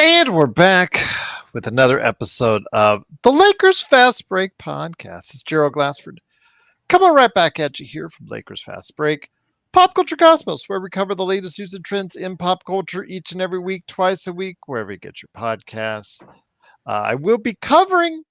And we're back with another episode of the Lakers Fast Break podcast. It's Gerald Glassford. Coming right back at you here from Lakers Fast Break, Pop Culture Cosmos, where we cover the latest news and trends in pop culture each and every week, twice a week, wherever you get your podcasts. I will be covering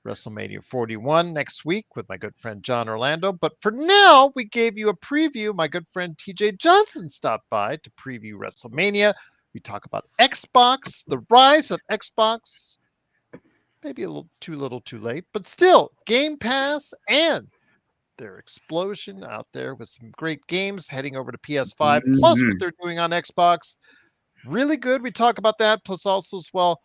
WrestleMania 41 next week with my good friend John Orlando. But for now, we gave you a preview. My good friend TJ Johnson stopped by to preview WrestleMania. We talk about Xbox, the rise of Xbox, maybe a little too late, but still, Game Pass and their explosion out there with some great games heading over to PS5, plus what they're doing on Xbox. Really good. We talk about that, plus also as well,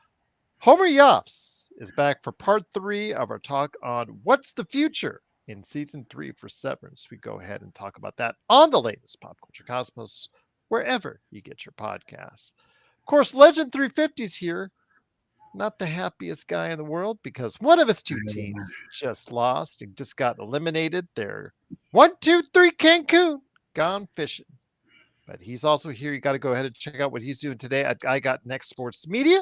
Homer Yoffs is back for part 3 of our talk on what's the future in season 3 for Severance. We go ahead and talk about that on the latest Pop Culture Cosmos, wherever you get your podcasts. Of course, Legend 350 is here. Not the happiest guy in the world because one of his two teams just lost and just got eliminated. They're 1, 2, 3 Cancun gone fishing. But he's also here. You got to go ahead and check out what he's doing today at I Got Next Sports Media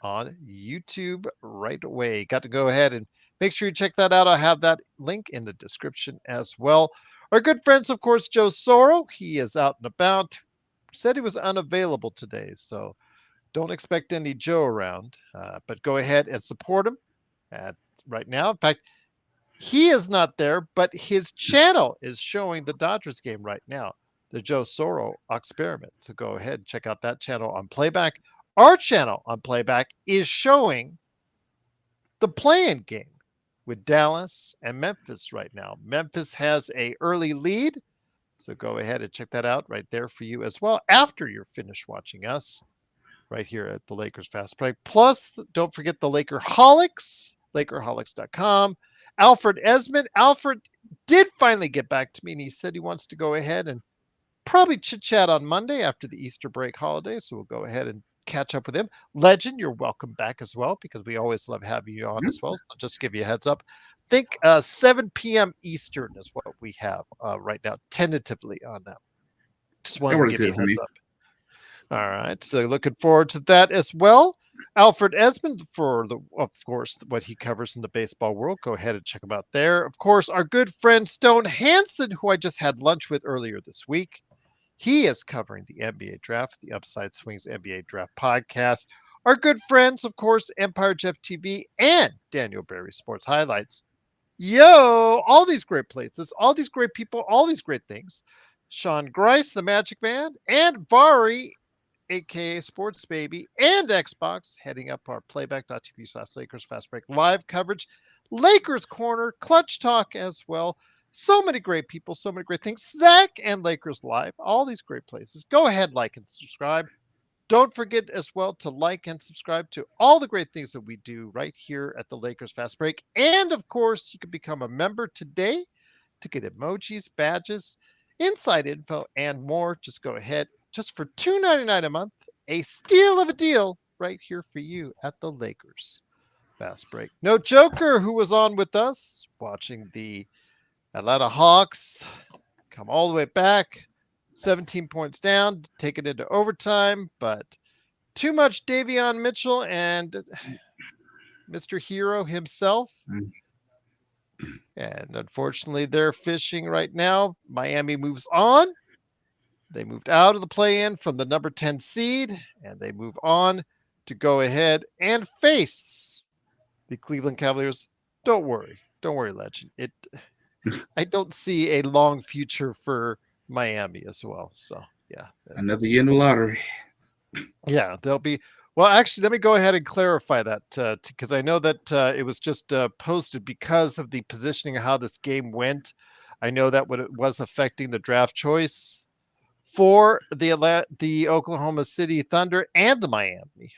on YouTube right away. Got to go ahead and make sure you check that out. I'll have that link in the description as well. Our good friends, of course, Joe Soro. He is out and about. Said he was unavailable today, so don't expect any Joe around. But go ahead and support him right now. In fact, he is not there, but his channel is showing the Dodgers game right now, the Joe Soro experiment. So go ahead and check out that channel on playback. Our channel on playback is showing the play-in game with Dallas and Memphis right now. Memphis has an early lead, so go ahead and check that out right there for you as well after you're finished watching us right here at the Lakers Fast Break. Plus, don't forget the Lakerholics, Lakerholics.com. Alfred Esmond. Alfred did finally get back to me, and he said he wants to go ahead and probably chit-chat on Monday after the Easter break holiday, so we'll go ahead and catch up with him. Legend, you're welcome back as well because we always love having you on as well. So just give you a heads up. I think 7 p.m. Eastern is what we have right now, tentatively on that. Just wanted to give you a heads up. All right, so looking forward to that as well. Alfred Esmond for of course, what he covers in the baseball world. Go ahead and check him out there. Of course, our good friend Stone Hansen, who I just had lunch with earlier this week. He is covering the NBA draft, the Upside Swings NBA draft podcast. Our good friends, of course, Empire Jeff TV and Daniel Berry Sports Highlights. Yo, all these great places, all these great people, all these great things. Sean Grice, the Magic Man, and Vari, aka Sports Baby, and Xbox, heading up our playback.tv/Lakers Fast Break live coverage. Lakers Corner, Clutch Talk as well. So many great people, so many great things. Zach and Lakers Live, all these great places. Go ahead, like and subscribe. Don't forget as well to like and subscribe to all the great things that we do right here at the Lakers Fast Break. And of course, you can become a member today to get emojis, badges, inside info, and more. Just go ahead. Just for $2.99 a month, a steal of a deal right here for you at the Lakers Fast Break. No Joker, who was on with us watching the Atlanta Hawks come all the way back, 17 points down, take it into overtime, but too much Davion Mitchell and Mr. Hero himself. And unfortunately, they're fishing right now. Miami moves on. They moved out of the play-in from the number 10 seed, and they move on to go ahead and face the Cleveland Cavaliers. Don't worry, Legend. I don't see a long future for Miami as well. So yeah, another year in the lottery. Yeah, they'll be. Well, actually, let me go ahead and clarify that because I know that it was just posted because of the positioning of how this game went. I know that what it was affecting the draft choice for the Oklahoma City Thunder and the Miami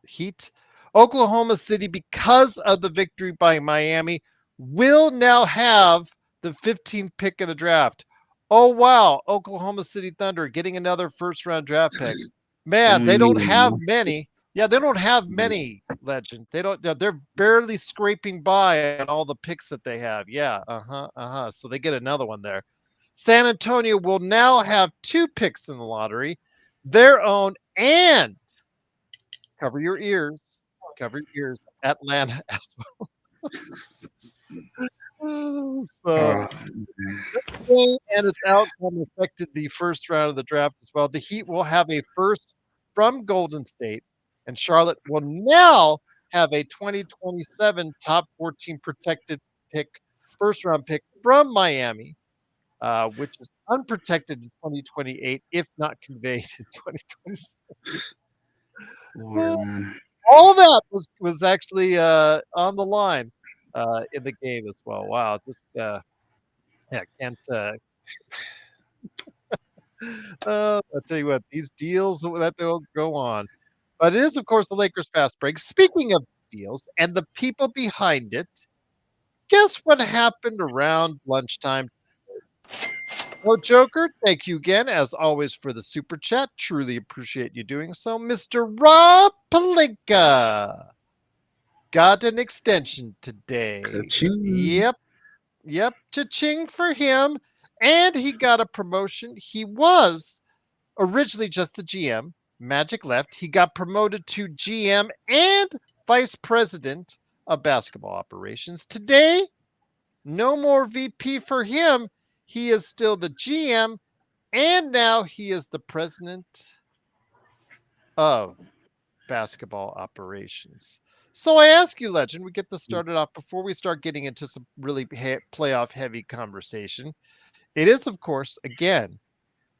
Heat. Oklahoma City, because of the victory by Miami, will now have the 15th pick of the draft. Oh, wow. Oklahoma City Thunder getting another first-round draft pick. Man, they don't have many. Yeah, they don't have many, Legend. They're barely scraping by on all the picks that they have. Yeah, So they get another one there. San Antonio will now have 2 picks in the lottery, their own and Cover your ears. Cover your ears. Atlanta as well. So Oh, and its outcome affected the first round of the draft as well. The Heat will have a first from Golden State, and Charlotte will now have a 2027 top 14 protected pick, first round pick from Miami, which is unprotected in 2028 if not conveyed in 2027. Lord, man. All that was actually on the line in the game as well. Wow, just yeah, can't I'll tell you what, these deals that they'll go on. But it is, of course, the Lakers fast break. Speaking of deals and the people behind it, guess what happened around lunchtime? Oh, Joker, thank you again, as always, for the super chat. Truly appreciate you doing so. Mr. Rob Pelinka got an extension today. Ka-ching. Yep, cha-ching for him. And he got a promotion. He was originally just the GM. Magic left. He got promoted to GM and vice president of basketball operations. Today, no more VP for him. He is still the GM, and now he is the president of basketball operations. So I ask you, Legend, we get this started off before we start getting into some really playoff heavy conversation. It is, of course, again,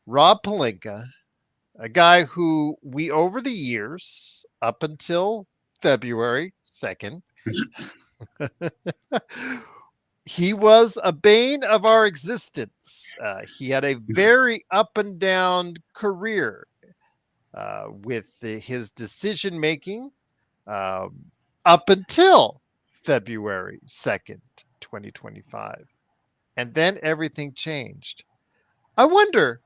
Rob Pelinka, a guy who we, over the years, up until February 2nd, he was a bane of our existence. He had a very up and down career with his decision making up until February 2nd, 2025. And then everything changed. I wonder,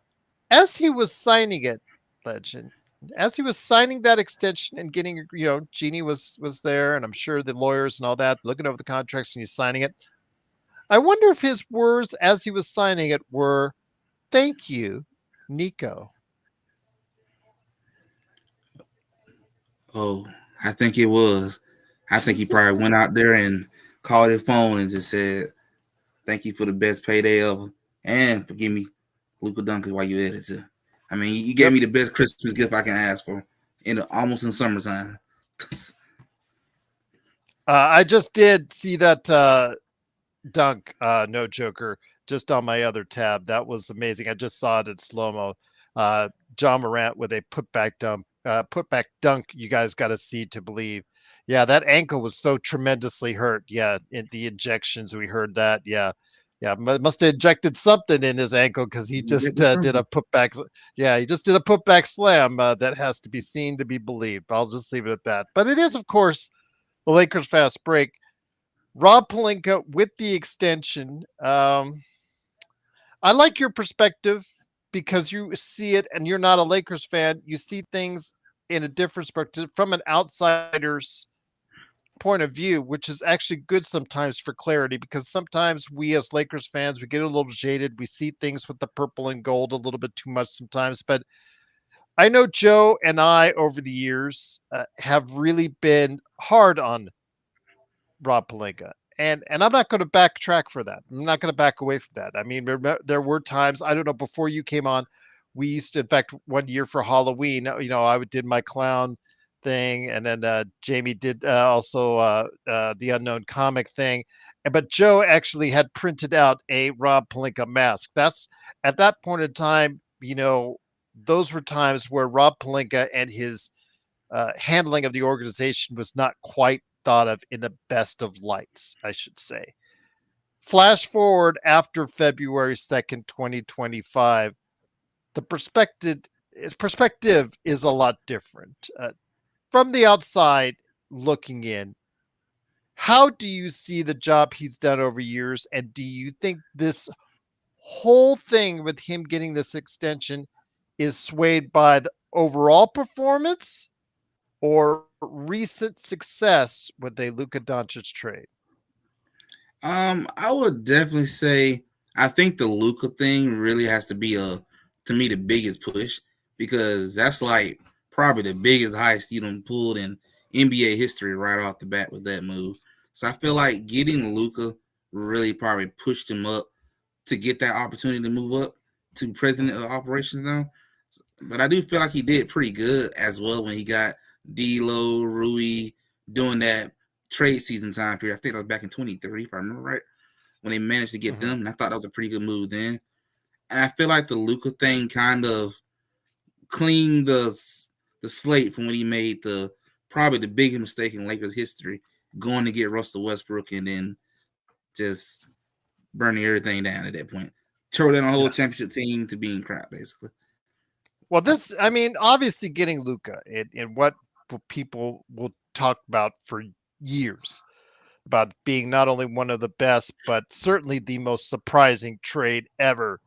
as he was signing it, Legend, as he was signing that extension and getting, Jeannie was there, and I'm sure the lawyers and all that looking over the contracts and he's signing it. I wonder if his words as he was signing it were, "Thank you, Nico." Oh, I think it was. I think he probably went out there and called his phone and just said, "Thank you for the best payday ever, and forgive me, Luka Doncic, while you at it too. I mean, you gave Yep. me the best Christmas gift I can ask for almost in summertime." I just did see that dunk, no Joker, just on my other tab. That was amazing. I just saw it in slow mo. John Morant with a putback dunk. You guys got to see to believe. Yeah, that ankle was so tremendously hurt. Yeah, in the injections, we heard that. Yeah, must have injected something in his ankle because he just did a putback. Yeah, he just did a putback slam that has to be seen to be believed. I'll just leave it at that. But it is, of course, the Lakers fast break. Rob Pelinka with the extension. I like your perspective because you see it and you're not a Lakers fan. You see things in a different perspective from an outsider's point of view, which is actually good sometimes for clarity because sometimes we as Lakers fans, we get a little jaded. We see things with the purple and gold a little bit too much sometimes. But I know Joe and I over the years have really been hard on Rob Pelinka. And I'm not going to backtrack for that. I'm not going to back away from that. I mean, there were times, I don't know, before you came on, we used to, in fact, one year for Halloween, I did my clown thing, and then Jamie did also the unknown comic thing. But Joe actually had printed out a Rob Pelinka mask. That's at that point in time, those were times where Rob Pelinka and his handling of the organization was not quite thought of in the best of lights, I should say. Flash forward after February 2nd, 2025, the perspective is a lot different. From the outside looking in, how do you see the job he's done over years? And do you think this whole thing with him getting this extension is swayed by the overall performance or recent success with a Luka Doncic trade? I would definitely say I think the Luca thing really has to be to me the biggest push because that's like probably the biggest heist you done pulled in NBA history right off the bat with that move. So I feel like getting Luka really probably pushed him up to get that opportunity to move up to president of operations now. But I do feel like he did pretty good as well when he got D'Lo, Rui during that trade season time period. I think that was back in 23, if I remember right, when they managed to get Mm-hmm. them. And I thought that was a pretty good move then. And I feel like the Luka thing kind of cleaned the slate from when he made the probably the biggest mistake in Lakers history, going to get Russell Westbrook and then just burning everything down at that point. Tore down a whole Yeah. championship team to being crap, basically. Well, I mean, obviously getting Luca in what people will talk about for years about being not only one of the best, but certainly the most surprising trade ever,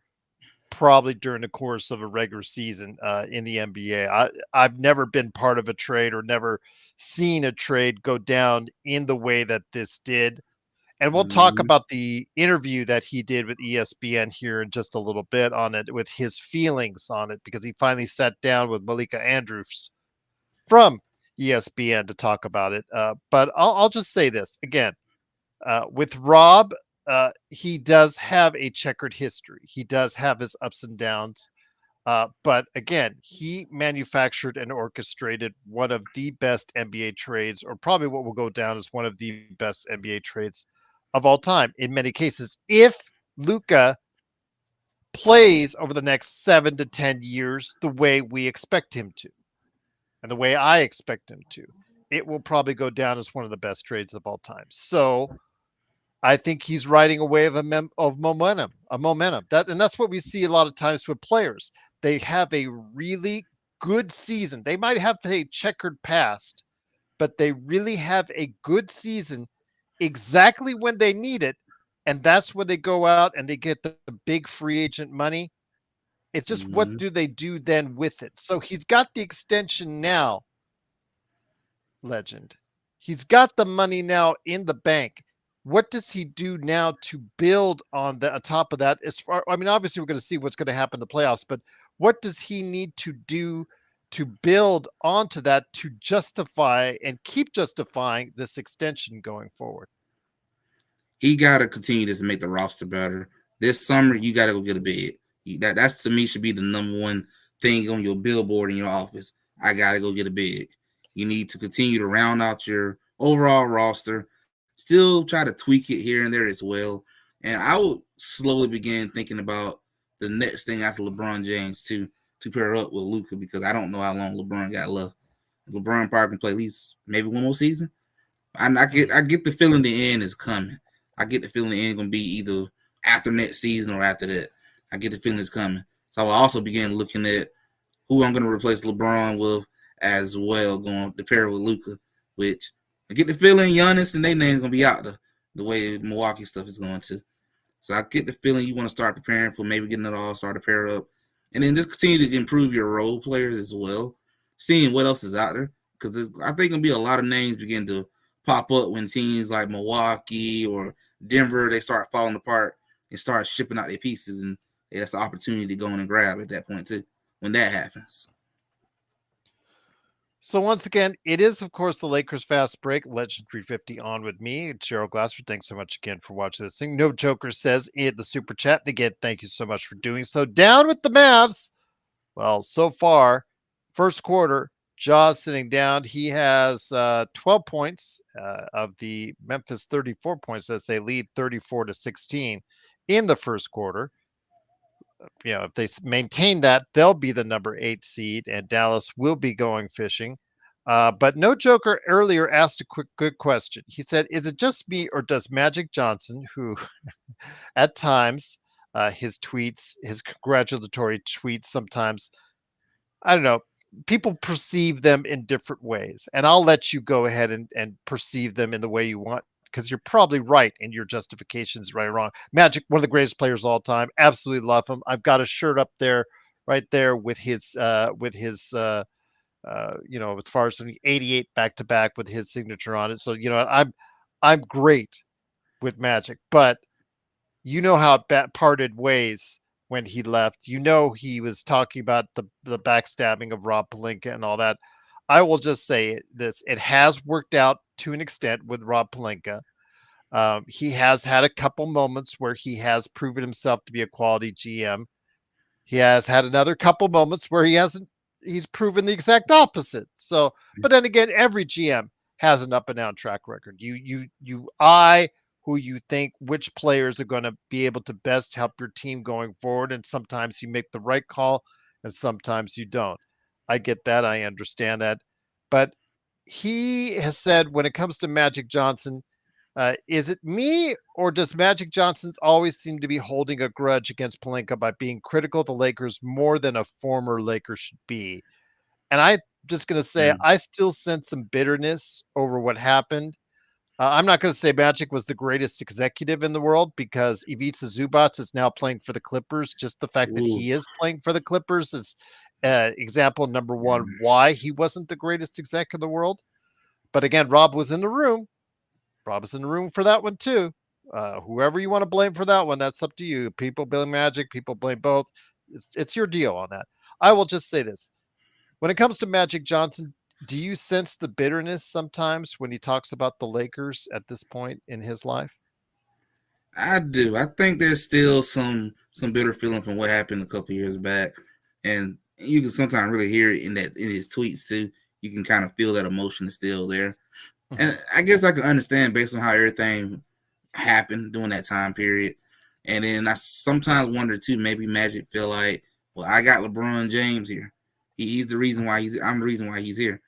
probably during the course of a regular season in the NBA. I've never been part of a trade or never seen a trade go down in the way that this did. And we'll talk Mm-hmm. about the interview that he did with ESPN here in just a little bit on it, with his feelings on it, because he finally sat down with Malika Andrews from ESPN to talk about it. But I'll just say this again, with Rob, he does have a checkered history. He does have his ups and downs. But again, he manufactured and orchestrated one of the best NBA trades, or probably what will go down as one of the best NBA trades of all time in many cases. If Luca plays over the next 7 to 10 years the way we expect him to, and the way I expect him to, it will probably go down as one of the best trades of all time. So I think he's riding a wave of momentum, and that's what we see a lot of times with players. They have a really good season. They might have a checkered past, but they really have a good season exactly when they need it, and that's when they go out and they get the big free agent money. It's just what Mm-hmm. do they do then with it? So he's got the extension now, legend. He's got the money now in the bank. What does he do now to build on the on top of that? As far, I mean, obviously we're going to see what's going to happen in the playoffs, but what does he need to do to build onto that to justify and keep justifying this extension going forward? He got to continue to make the roster better. This summer, you got to go get a bid. That's to me should be the number one thing on your billboard in your office. I got to go get a bid. You need to continue to round out your overall roster. Still try to tweak it here and there as well. And I will slowly begin thinking about the next thing after LeBron James to pair up with Luka, because I don't know how long LeBron got left. LeBron probably can play at least maybe one more season. I get the feeling the end is coming. I get the feeling the end gonna be either after next season or after that. I get the feeling it's coming. So I also began looking at who I'm gonna replace LeBron with as well, going to pair with Luka, which I get the feeling Giannis and their name's gonna be out the way Milwaukee stuff is going to. So I get the feeling you want to start preparing for maybe getting an all-star to pair up. And then just continue to improve your role players as well, seeing what else is out there. Because I think there'll be a lot of names begin to pop up when teams like Milwaukee or Denver, they start falling apart and start shipping out their pieces. And that's the opportunity to go in and grab at that point too, when that happens. So once again, it is of course the Lakers fast break. Legend 350 on with me, Gerald Glassford. Thanks so much again for watching this thing. No Joker says in the super chat. And again, thank you so much for doing so. Down with the Mavs. Well, so far, first quarter, Jaws sitting down. He has 12 points of the Memphis 34 points as they lead 34-16 in the first quarter. If they maintain that, they'll be the number 8 seed, and Dallas will be going fishing. But No Joker earlier asked a good question. He said, "Is it just me, or does Magic Johnson, who at times his tweets, his congratulatory tweets, sometimes I don't know, people perceive them in different ways. And I'll let you go ahead and perceive them in the way you want, because you're probably right in your justifications, right or wrong. Magic, one of the greatest players of all time. Absolutely love him. I've got a shirt up there, right there as far as the 88 back to back with his signature on it. So, I'm great with Magic, but you know how it parted ways when he left. You know, he was talking about the backstabbing of Rob Pelinka and all that. I will just say this: it has worked out to an extent with Rob Pelinka. He has had a couple moments where he has proven himself to be a quality GM. He has had another couple moments where he hasn't. He's proven the exact opposite. So, but then again, every GM has an up and down track record. You eye who you think which players are going to be able to best help your team going forward, and sometimes you make the right call, and sometimes you don't. I get that. I understand that, but he has said when it comes to Magic Johnson, is it me or does Magic Johnson's always seem to be holding a grudge against Pelinka by being critical of the Lakers more than a former Laker should be? And I'm just going to say Mm. I still sense some bitterness over what happened. I'm not going to say Magic was the greatest executive in the world because Ivica Zubac is now playing for the Clippers. Just the fact that Ooh. he is playing for the Clippers is example number one Mm. why he wasn't the greatest exec in the world. But again, Rob was in the room. Rob was in the room for that one too. Whoever you want to blame for that one, that's up to you. People blame Magic, people blame both. It's your deal on that. I will just say this. When it comes to Magic Johnson, do you sense the bitterness sometimes when he talks about the Lakers at this point in his life? I do. I think there's still some bitter feeling from what happened a couple years back, and you can sometimes really hear it in his tweets too. You can kind of feel that emotion is still there, Mhm. and I guess I can understand based on how everything happened during that time period. And then I sometimes wonder too, maybe Magic feel like, well, I got LeBron James here. He's the reason why I'm the reason why he's here,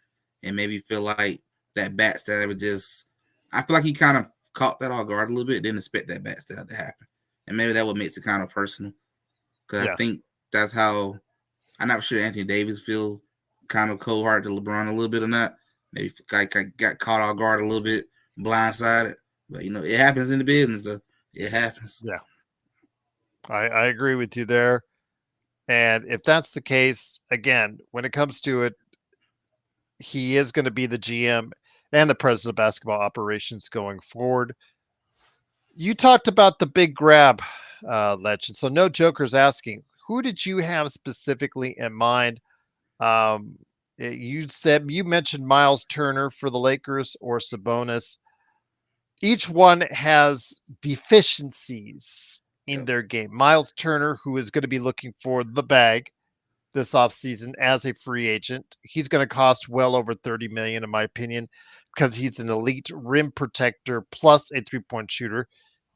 and maybe feel like that backstab would just. I feel like he kind of caught that off guard a little bit, didn't expect that backstab to happen, and maybe that what makes it kind of personal. Because I Yeah. think that's how I'm not sure Anthony Davis feel kind of cold hearted to LeBron a little bit or not. Maybe got caught off guard a little bit, blindsided. But it happens in the business though. It happens. Yeah. I agree with you there. And if that's the case, again, when it comes to it, he is going to be the GM and the president of basketball operations going forward. You talked about the big grab, Legend. So no jokers asking, who did you have specifically in mind? Um, you mentioned Miles Turner for the Lakers or Sabonis. Each one has deficiencies in Yep. their game. Miles Turner, who is going to be looking for the bag this offseason as a free agent, he's going to cost well over 30 million in my opinion because he's an elite rim protector plus a three-point shooter.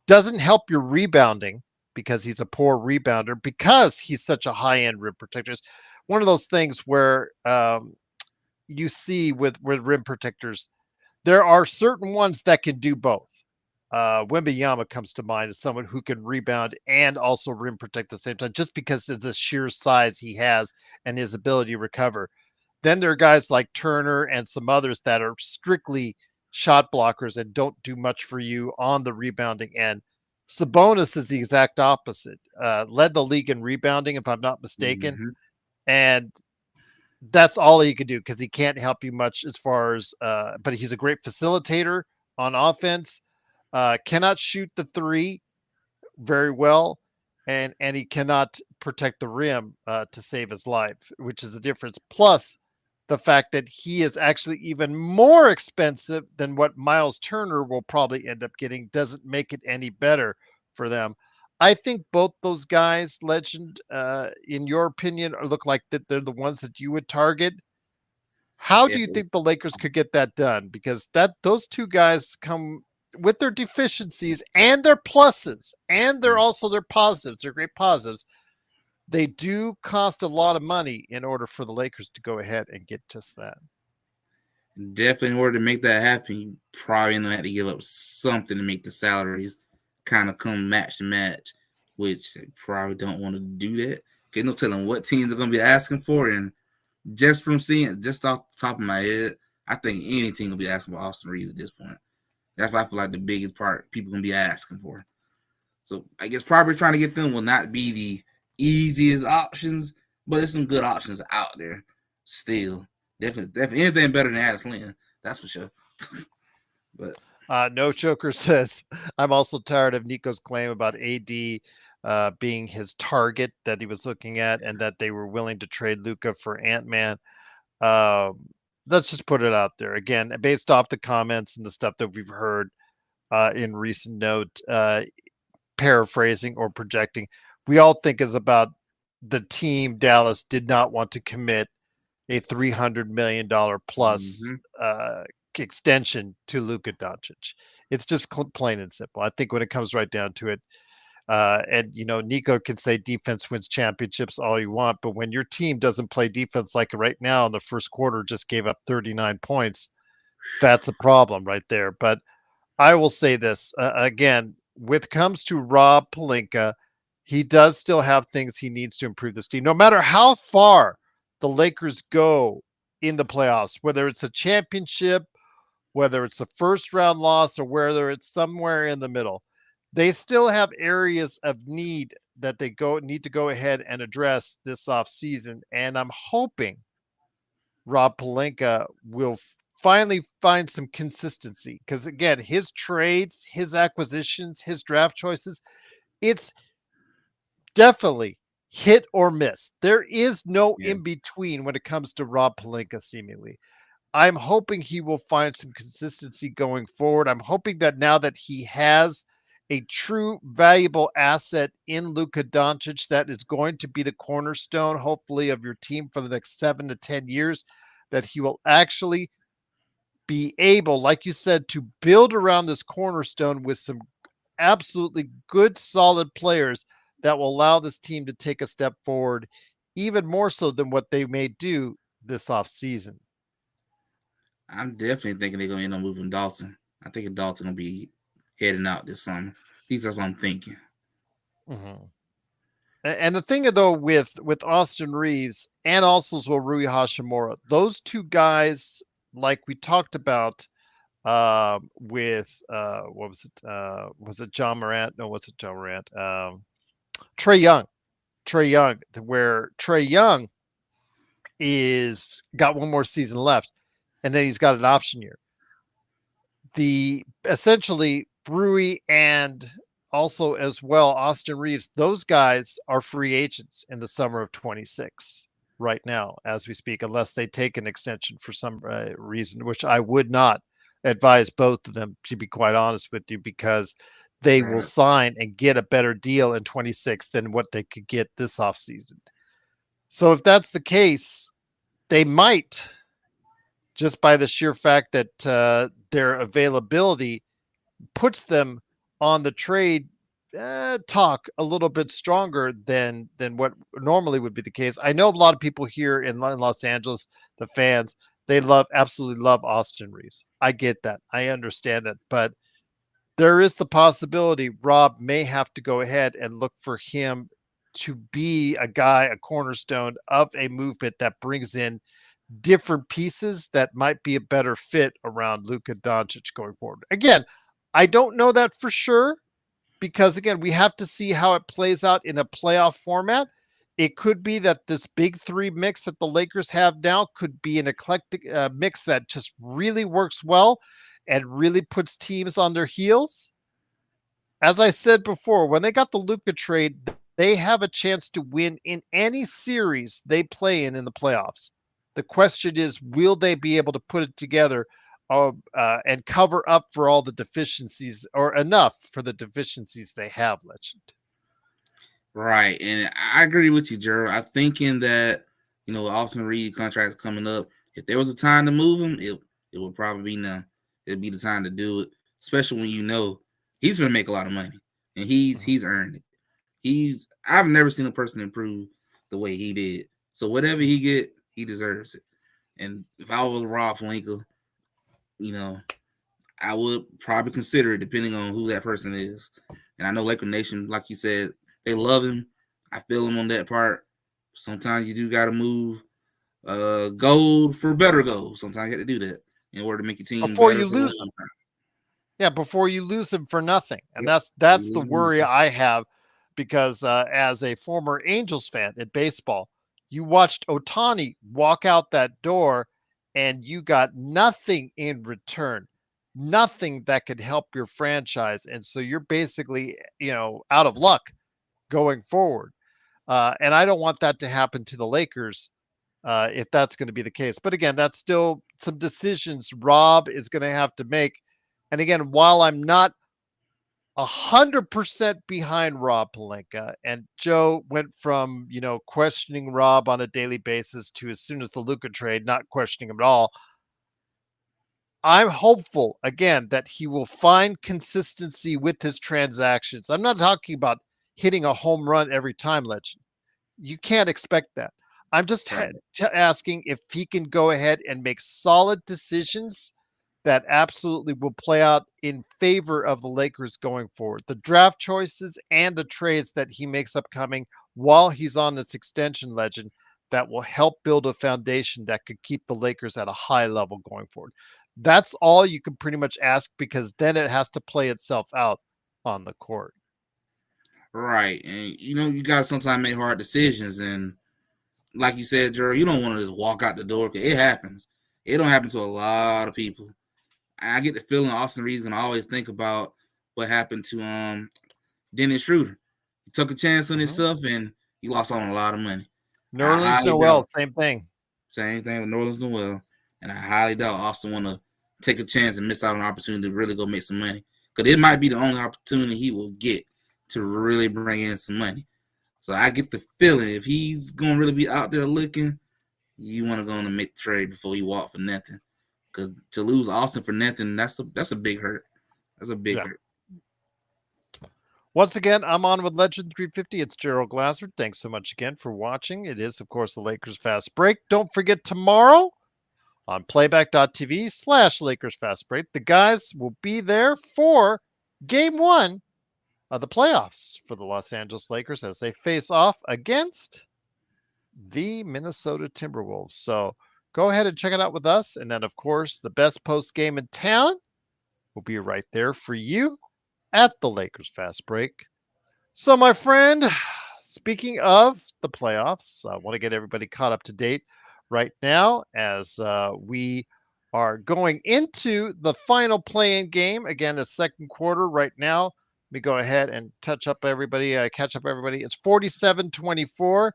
Doesn't help your rebounding because he's a poor rebounder because he's such a high-end rim protector. It's one of those things where you see with rim protectors, there are certain ones that can do both. Wembyama comes to mind as someone who can rebound and also rim protect at the same time, just because of the sheer size he has and his ability to recover. Then there are guys like Turner and some others that are strictly shot blockers and don't do much for you on the rebounding end. Sabonis is the exact opposite. Led the league in rebounding, if I'm not mistaken, Mm-hmm. and that's all he could do because he can't help you much as far as but he's a great facilitator on offense. Cannot shoot the three very well, and he cannot protect the rim to save his life, which is the difference. Plus the fact that he is actually even more expensive than what Miles Turner will probably end up getting doesn't make it any better for them. I think both those guys, Legend, in your opinion, look like that they're the ones that you would target. How do Yeah. you think the Lakers could get that done? Because that those two guys come with their deficiencies and their pluses, and they're also their positives. They're great positives. They do cost a lot of money in order for the Lakers to go ahead and get just that. Definitely, in order to make that happen, you probably gonna have to give up something to make the salaries kind of come match to match, which they probably don't want to do that. There's no telling what teams are gonna be asking for, and just from seeing, just off the top of my head, I think any team will be asking for Austin Reeves at this point. That's what I feel like the biggest part people gonna be asking for. So I guess probably trying to get them will not be the easiest options, but there's some good options out there still. Definitely anything better than Addis Lynn, that's for sure. But No Choker says, I'm also tired of Nico's claim about AD being his target that he was looking at, and that they were willing to trade Luka for Ant-Man. Um, let's just put it out there again, based off the comments and the stuff that we've heard in recent note, paraphrasing or projecting. We all think is about the team. Dallas did not want to commit a $300 million plus Mm-hmm. extension to Luka Doncic. It's just plain and simple. I think when it comes right down to it, and Nico can say defense wins championships all you want, but when your team doesn't play defense like right now in the first quarter, just gave up 39 points, that's a problem right there. But I will say this again, with comes to Rob Pelinka, he does still have things he needs to improve this team. No matter how far the Lakers go in the playoffs, whether it's a championship, whether it's a first round loss, or whether it's somewhere in the middle, they still have areas of need that they need to go ahead and address this off season. And I'm hoping Rob Pelinka will finally find some consistency, because again, his trades, his acquisitions, his draft choices, it's definitely hit or miss. There is no Yeah. in between when it comes to Rob Pelinka, seemingly. I'm hoping he will find some consistency going forward. I'm hoping that now that he has a true valuable asset in Luka Doncic that is going to be the cornerstone, hopefully, of your team for the next 7 to 10 years, that he will actually be able, like you said, to build around this cornerstone with some absolutely good, solid players that will allow this team to take a step forward, even more so than what they may do this offseason. I'm definitely thinking they're gonna end up moving Dalton. I think Dalton gonna be heading out this summer. At least that's what I'm thinking. Mhm. And the thing though with Austin Reeves and also as well Rui Hashimura, those two guys, like we talked about, with what was it John Morant? No, what's it John Morant? Trey Young. Trey Young, where Trey Young is got one more season left, and then he's got an option year. The essentially Rui and also as well Austin Reeves, those guys are free agents in the summer of 26 right now as we speak, unless they take an extension for some reason, which I would not advise both of them, to be quite honest with you, because they will Right. sign and get a better deal in 26 than what they could get this offseason. So if that's the case, they might, just by the sheer fact that their availability puts them on the trade talk a little bit stronger than what normally would be the case. I know a lot of people here in Los Angeles, the fans, they absolutely love Austin Reeves. I get that. I understand that. But there is the possibility Rob may have to go ahead and look for him to be a guy, a cornerstone of a movement that brings in different pieces that might be a better fit around Luka Doncic going forward. Again, I don't know that for sure, because again, we have to see how it plays out in a playoff format. It could be that this big three mix that the Lakers have now could be an eclectic mix that just really works well and really puts teams on their heels. As I said before, when they got the Luka trade, they have a chance to win in any series they play in the playoffs. The question is, will they be able to put it together and cover up for all the deficiencies, or enough for the deficiencies they have, Legend? Right. And I agree with you, Gerald. I'm thinking that, Austin Reed contract's coming up. If there was a time to move him, it would probably be now. It'd be the time to do it, especially when he's gonna make a lot of money. And Mhm. he's earned it. I've never seen a person improve the way he did. So whatever he get, he deserves it. And if I was Rob Pelinka, you know, I would probably consider it depending on who that person is. And I know Laker Nation, like you said, they love him. I feel him on that part. Sometimes you do got to move gold for better gold. Sometimes you have to do that in order to make your team Before better you for the long lose time. Yeah, before you lose him for nothing. And Yep. that's the worry I have, because as a former Angels fan in baseball, you watched Otani walk out that door and you got nothing in return. Nothing that could help your franchise. And so you're basically, out of luck going forward. And I don't want that to happen to the Lakers if that's going to be the case. But again, that's still some decisions Rob is going to have to make. And again, while I'm not 100% behind Rob Pelinka, and Joe went from questioning Rob on a daily basis to, as soon as the Luka trade, not questioning him at all. I'm hopeful again that he will find consistency with his transactions. I'm not talking about hitting a home run every time, Legend. You can't expect that. I'm just Right. asking if he can go ahead and make solid decisions that absolutely will play out in favor of the Lakers going forward. The draft choices and the trades that he makes upcoming while he's on this extension, Legend, that will help build a foundation that could keep the Lakers at a high level going forward. That's all you can pretty much ask, because then it has to play itself out on the court. Right. And you got to sometimes make hard decisions. And like you said, Jerry, you don't want to just walk out the door, because it happens. It don't happen to a lot of people. I get the feeling Austin Reed's gonna always think about what happened to Dennis Schroeder. He took a chance on himself and he lost on a lot of money. I Nerlens highly Noel, doubt. same thing. Same thing with Northern Noel. And I highly doubt Austin want to take a chance and miss out on an opportunity to really go make some money. Because it might be the only opportunity he will get to really bring in some money. So I get the feeling if he's going to really be out there looking, you want to go on and make the trade before you walk for nothing. Because to lose Austin for nothing, that's a big hurt. That's a big hurt. Once again, I'm on with Legend 350. It's Gerald Glassford. Thanks so much again for watching. It is, of course, the Lakers Fast Break. Don't forget, tomorrow on playback.tv/Lakers Fast Break, the guys will be there for game 1 of the playoffs for the Los Angeles Lakers as they face off against the Minnesota Timberwolves. So go ahead and check it out with us. And then, of course, the best post game in town will be right there for you at the Lakers Fast Break. So, my friend, speaking of the playoffs, I want to get everybody caught up to date right now as we are going into the final play-in game. Again, the second quarter right now. Let me go ahead and catch up everybody. It's 47-24.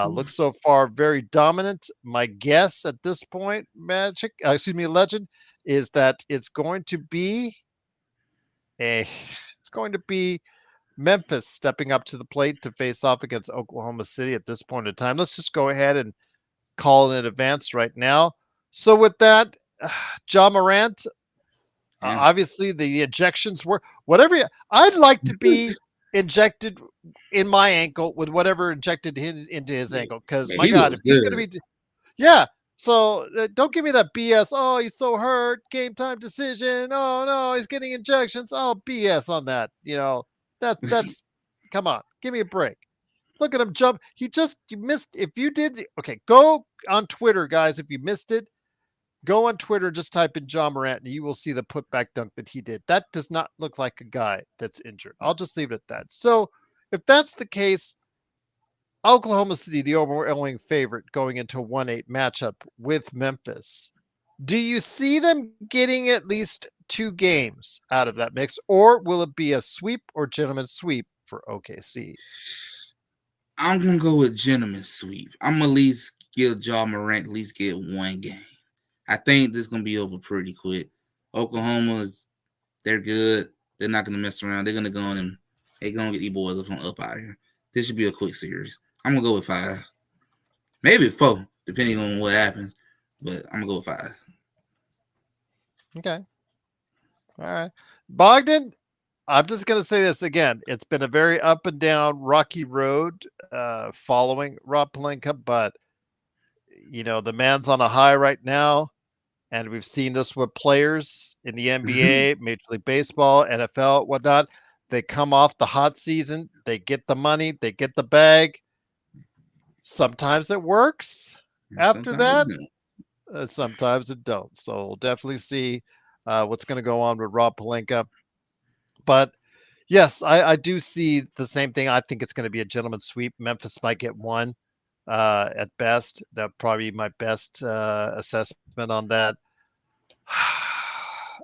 Looks so far very dominant. My guess at this point, Legend, is that it's going to be Memphis stepping up to the plate to face off against Oklahoma City at this point in time. Let's just go ahead and call it in advance right now. So with that, Ja Morant, obviously the injections were whatever. I'd like to be injected in my ankle with whatever injected into his ankle, because my God, if he's going to be, yeah. So don't give me that BS. Oh, he's so hurt. Game time decision. Oh no, he's getting injections. Oh, BS on that. That's come on, give me a break. Look at him jump. You missed. If you did, okay, go on Twitter, guys. If you missed it, go on Twitter, just type in Ja Morant, and you will see the putback dunk that he did. That does not look like a guy that's injured. I'll just leave it at that. So if that's the case, Oklahoma City, the overwhelming favorite going into a 1-8 matchup with Memphis. Do you see them getting at least 2 games out of that mix, or will it be a sweep or gentleman's sweep for OKC? I'm going to go with gentleman's sweep. I'm going to at least give Ja Morant at least get 1 game. I think this is going to be over pretty quick. Oklahoma, they're good. They're not going to mess around. They're going to go in and they're going to get these boys up out of here. This should be a quick series. I'm going to go with 5. Maybe 4, depending on what happens. But I'm going to go with 5. Okay. All right. Bogdan, I'm just going to say this again. It's been a very up and down, rocky road following Rob Pelinka, but, the man's on a high right now. And we've seen this with players in the NBA, Major League Baseball, NFL, whatnot. They come off the hot season. They get the money. They get the bag. Sometimes it works. After that, sometimes it don't. So we'll definitely see what's going to go on with Rob Pelinka. But yes, I do see the same thing. I think it's going to be a gentleman's sweep. Memphis might get 1 at best. That probably be my best assessment on that.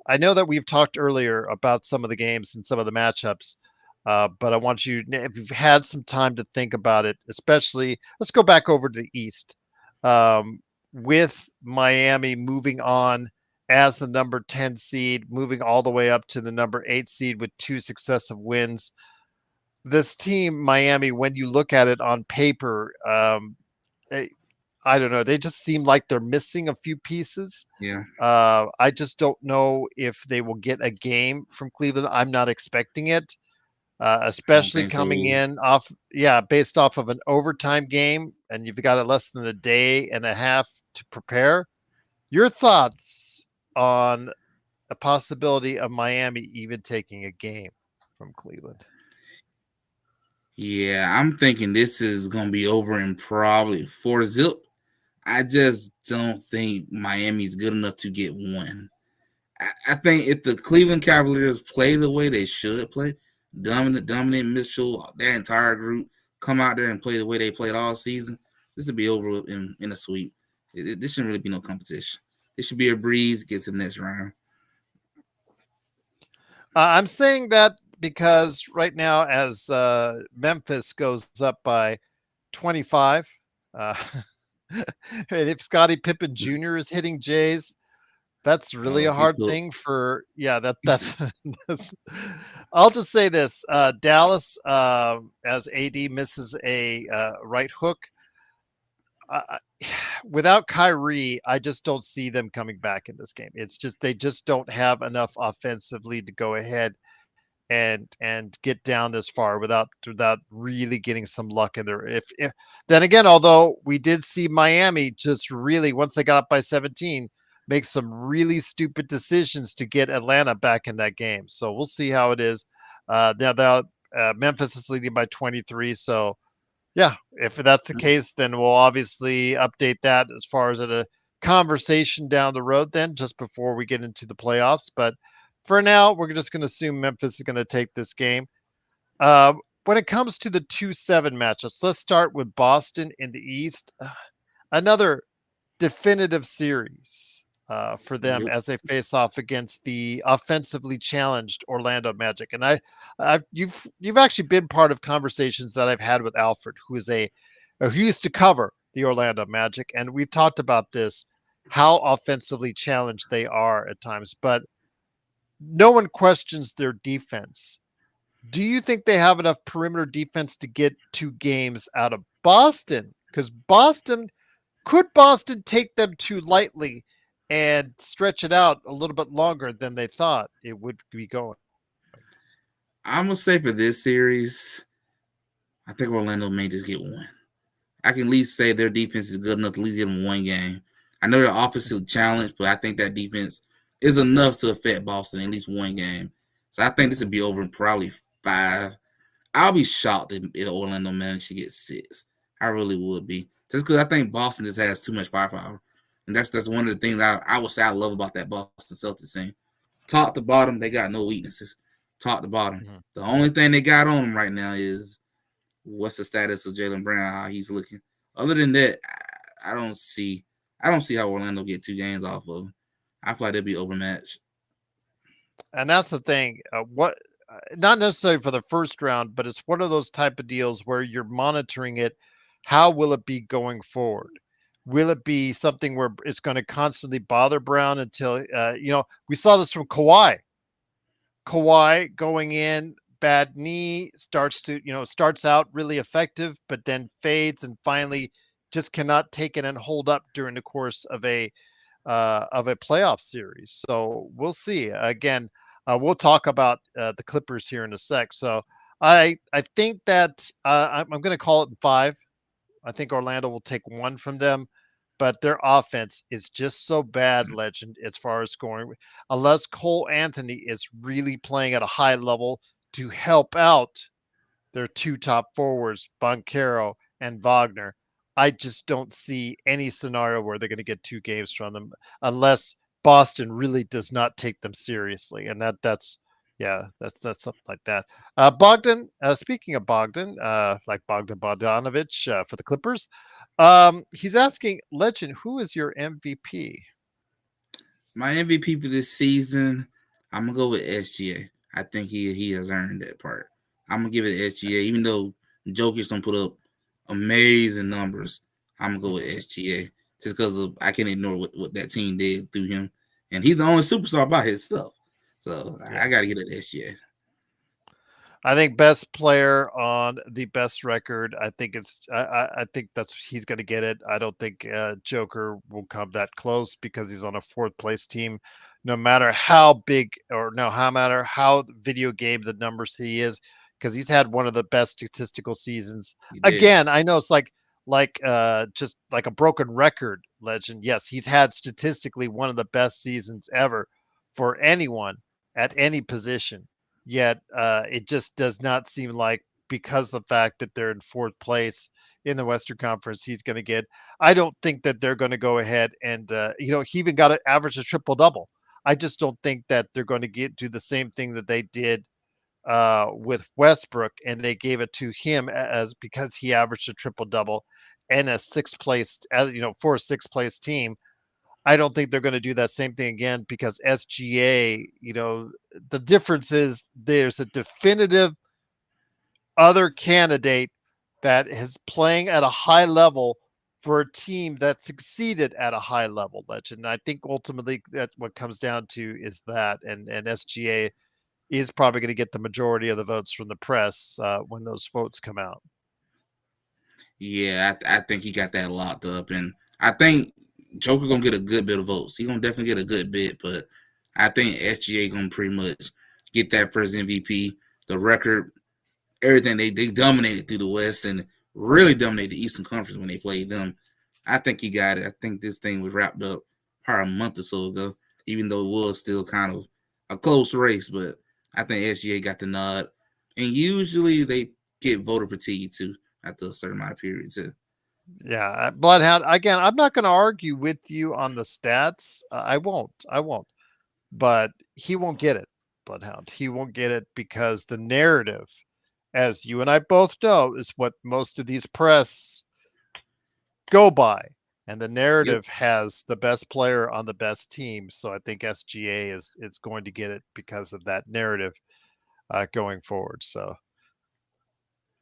I know that we've talked earlier about some of the games and some of the matchups. But I want you, if you've had some time to think about it, especially, let's go back over to the East. Um, with Miami moving on as the number 10 seed, moving all the way up to the number 8 seed with 2 successive wins. This team, Miami, when you look at it on paper, eh, I don't know, they just seem like they're missing a few pieces. Yeah, I just don't know if they will get a game from Cleveland. I'm not expecting it, I don't especially think so coming either. in off, yeah, based off of an overtime game, and you've got it less than a day and a half to prepare. Your thoughts on a possibility of Miami even taking a game from Cleveland? Yeah, I'm thinking this is gonna be over in probably 4-zip. I just don't think Miami's good enough to get one. I think if the Cleveland Cavaliers play the way they should play, dominant Mitchell, that entire group come out there and play the way they played all season, this would be over in a sweep. This shouldn't really be no competition. This should be a breeze. Gets him next round. I'm saying that because right now, as Memphis goes up by 25, uh, and if Scottie Pippen Jr. is hitting Jays, that's really a He hard cooked. thing for, yeah, that's, that's I'll just say this, Dallas, as AD misses a right hook, I, without Kyrie, I just don't see them coming back in this game. It's just they just don't have enough offensively to go ahead and get down this far without really getting some luck in there. If then again, although we did see Miami just really, once they got up by 17, make some really stupid decisions to get Atlanta back in that game. So we'll see how it is. Now Memphis is leading by 23. So yeah, if that's the case, then we'll obviously update that as far as a conversation down the road, then just before we get into the playoffs. But for now, we're just going to assume Memphis is going to take this game. When it comes to the 2-7 matchups, let's start with Boston in the East. Another definitive series for them Yep. as they face off against the offensively challenged Orlando Magic. And you've actually been part of conversations that I've had with Alfred, who used to cover the Orlando Magic, and we've talked about this, how offensively challenged they are at times, but no one questions their defense. Do you think they have enough perimeter defense to get 2 games out of Boston? Because could Boston take them too lightly and stretch it out a little bit longer than they thought it would be going? I'm gonna say for this series, I think Orlando may just get one. I can at least say their defense is good enough to at least get them one game. I know they're offensively challenged, but I think that defense is enough to affect Boston in at least one game. So I think this would be over in probably 5. I'll be shocked if Orlando managed to get 6. I really would be. Just because I think Boston just has too much firepower. And that's one of the things I would say I love about that Boston Celtics team. Top to bottom, they got no weaknesses. Top to bottom. Mhm. The only thing they got on them right now is what's the status of Jalen Brown, how he's looking. Other than that, I don't see how Orlando get 2 games off of them. I feel like they'll be overmatched. And that's the thing. Not necessarily for the first round, but it's one of those type of deals where you're monitoring it. How will it be going forward? Will it be something where it's going to constantly bother Brown until we saw this from Kawhi. Kawhi going in, bad knee, starts out really effective, but then fades and finally just cannot take it and hold up during the course of a playoff series. So we'll see. Again, we'll talk about the Clippers here in a sec. So I think that I'm going to call it 5. I think Orlando will take 1 from them, but their offense is just so bad, Legend, as far as scoring. Unless Cole Anthony is really playing at a high level to help out their 2 top forwards, Boncaro and Wagner, I just don't see any scenario where they're going to get 2 games from them unless Boston really does not take them seriously. And that's yeah, that's something like that. Bogdan, speaking of Bogdan, like Bogdan Bogdanovic for the Clippers, he's asking, Legend, who is your MVP? My MVP for this season, I'm gonna go with SGA. I think he has earned that part. I'm gonna give it to SGA, even though Jokic don't put up amazing numbers. I'm gonna go with Mhm. SGA just because of I can't ignore what that team did through him, and he's the only superstar by his stuff. So Yeah. I gotta get it to SGA. I think best player on the best record. I think I think that's he's going to get it. I don't think Joker will come that close because he's on a fourth place team. No matter how big or no, how matter how video game the numbers he is, because he's had one of the best statistical seasons. He did. Again, I know it's like just like a broken record legend. Yes, he's had statistically one of the best seasons ever for anyone at any position. Yet it just does not seem like because the fact that they're in fourth place in the Western Conference, he's going to get. I don't think that they're going to go ahead and he even got an average a triple double. I just don't think that they're going to get do the same thing that they did with Westbrook, and they gave it to him as because he averaged a triple double and a sixth place, for a sixth place team. I don't think they're going to do that same thing again because SGA, the difference is there's a definitive other candidate that is playing at a high level for a team that succeeded at a high level, legend. And I think ultimately that what comes down to is that, and SGA is probably going to get the majority of the votes from the press when those votes come out. Yeah, I think he got that locked up, and I think Joker gonna get a good bit of votes. He gonna definitely get a good bit, but I think SGA gonna pretty much get that first MVP. The record, everything they dominated through the West and really dominated the Eastern Conference when they played them. I think he got it. I think this thing was wrapped up probably a month or so ago, even though it was still kind of a close race. But I think SGA got the nod, and usually they get voter fatigue too after a certain amount of period too. Yeah, Bloodhound. Again, I'm not going to argue with you on the stats. I won't. I won't. But he won't get it, Bloodhound. He won't get it because the narrative, as you and I both know, is what most of these press go by. And the Yep. narrative has the best player on the best team. So I think SGA is going to get it because of that narrative going forward. So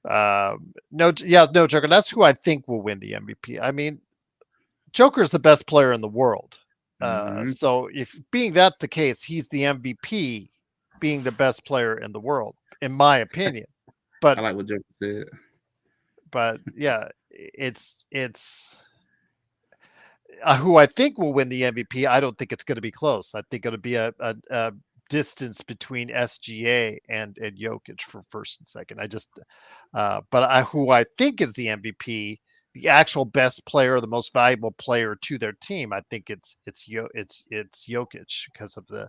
no, yeah, no, Joker. That's who I think will win the MVP. I mean, Joker is the best player in the world. Mm-hmm. So if being that the case, he's the MVP, being the best player in the world, in my opinion. I But like what Joker said. yeah, it's who I think will win the MVP. I don't think it's going to be close. I think it'll be a distance between SGA and Jokic for first and second. I just, but who I think is the MVP, the actual best player, the most valuable player to their team. I think it's Jokic because of the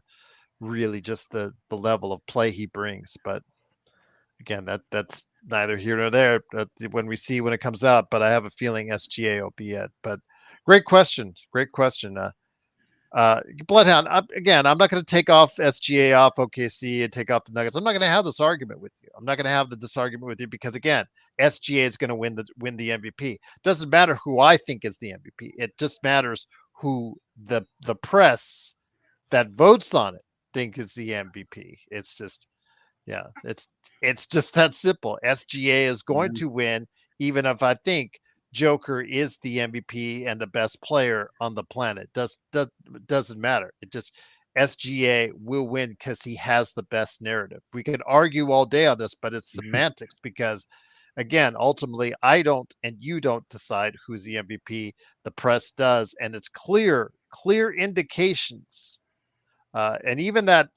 really just the level of play he brings. But again, that's neither here nor there when we see when it comes out. But I have a feeling SGA will be it. But great question, great question. Bloodhound. Again, I'm not going to take off SGA off OKC and take off the Nuggets. I'm not going to have this argument with you. I'm not going to have this argument with you because again, SGA is going to win the MVP. Doesn't matter who I think is the MVP. It just matters who the press that votes on it think is the MVP. It's just yeah, it's just that simple. SGA is going Mhm. to win, even if I think Joker is the MVP and the best player on the planet. Doesn't matter. It just SGA will win because he has the best narrative. We could argue all day on this, but it's semantics because again, ultimately I don't and you don't decide who's the MVP. The press does, and it's clear indications and even that,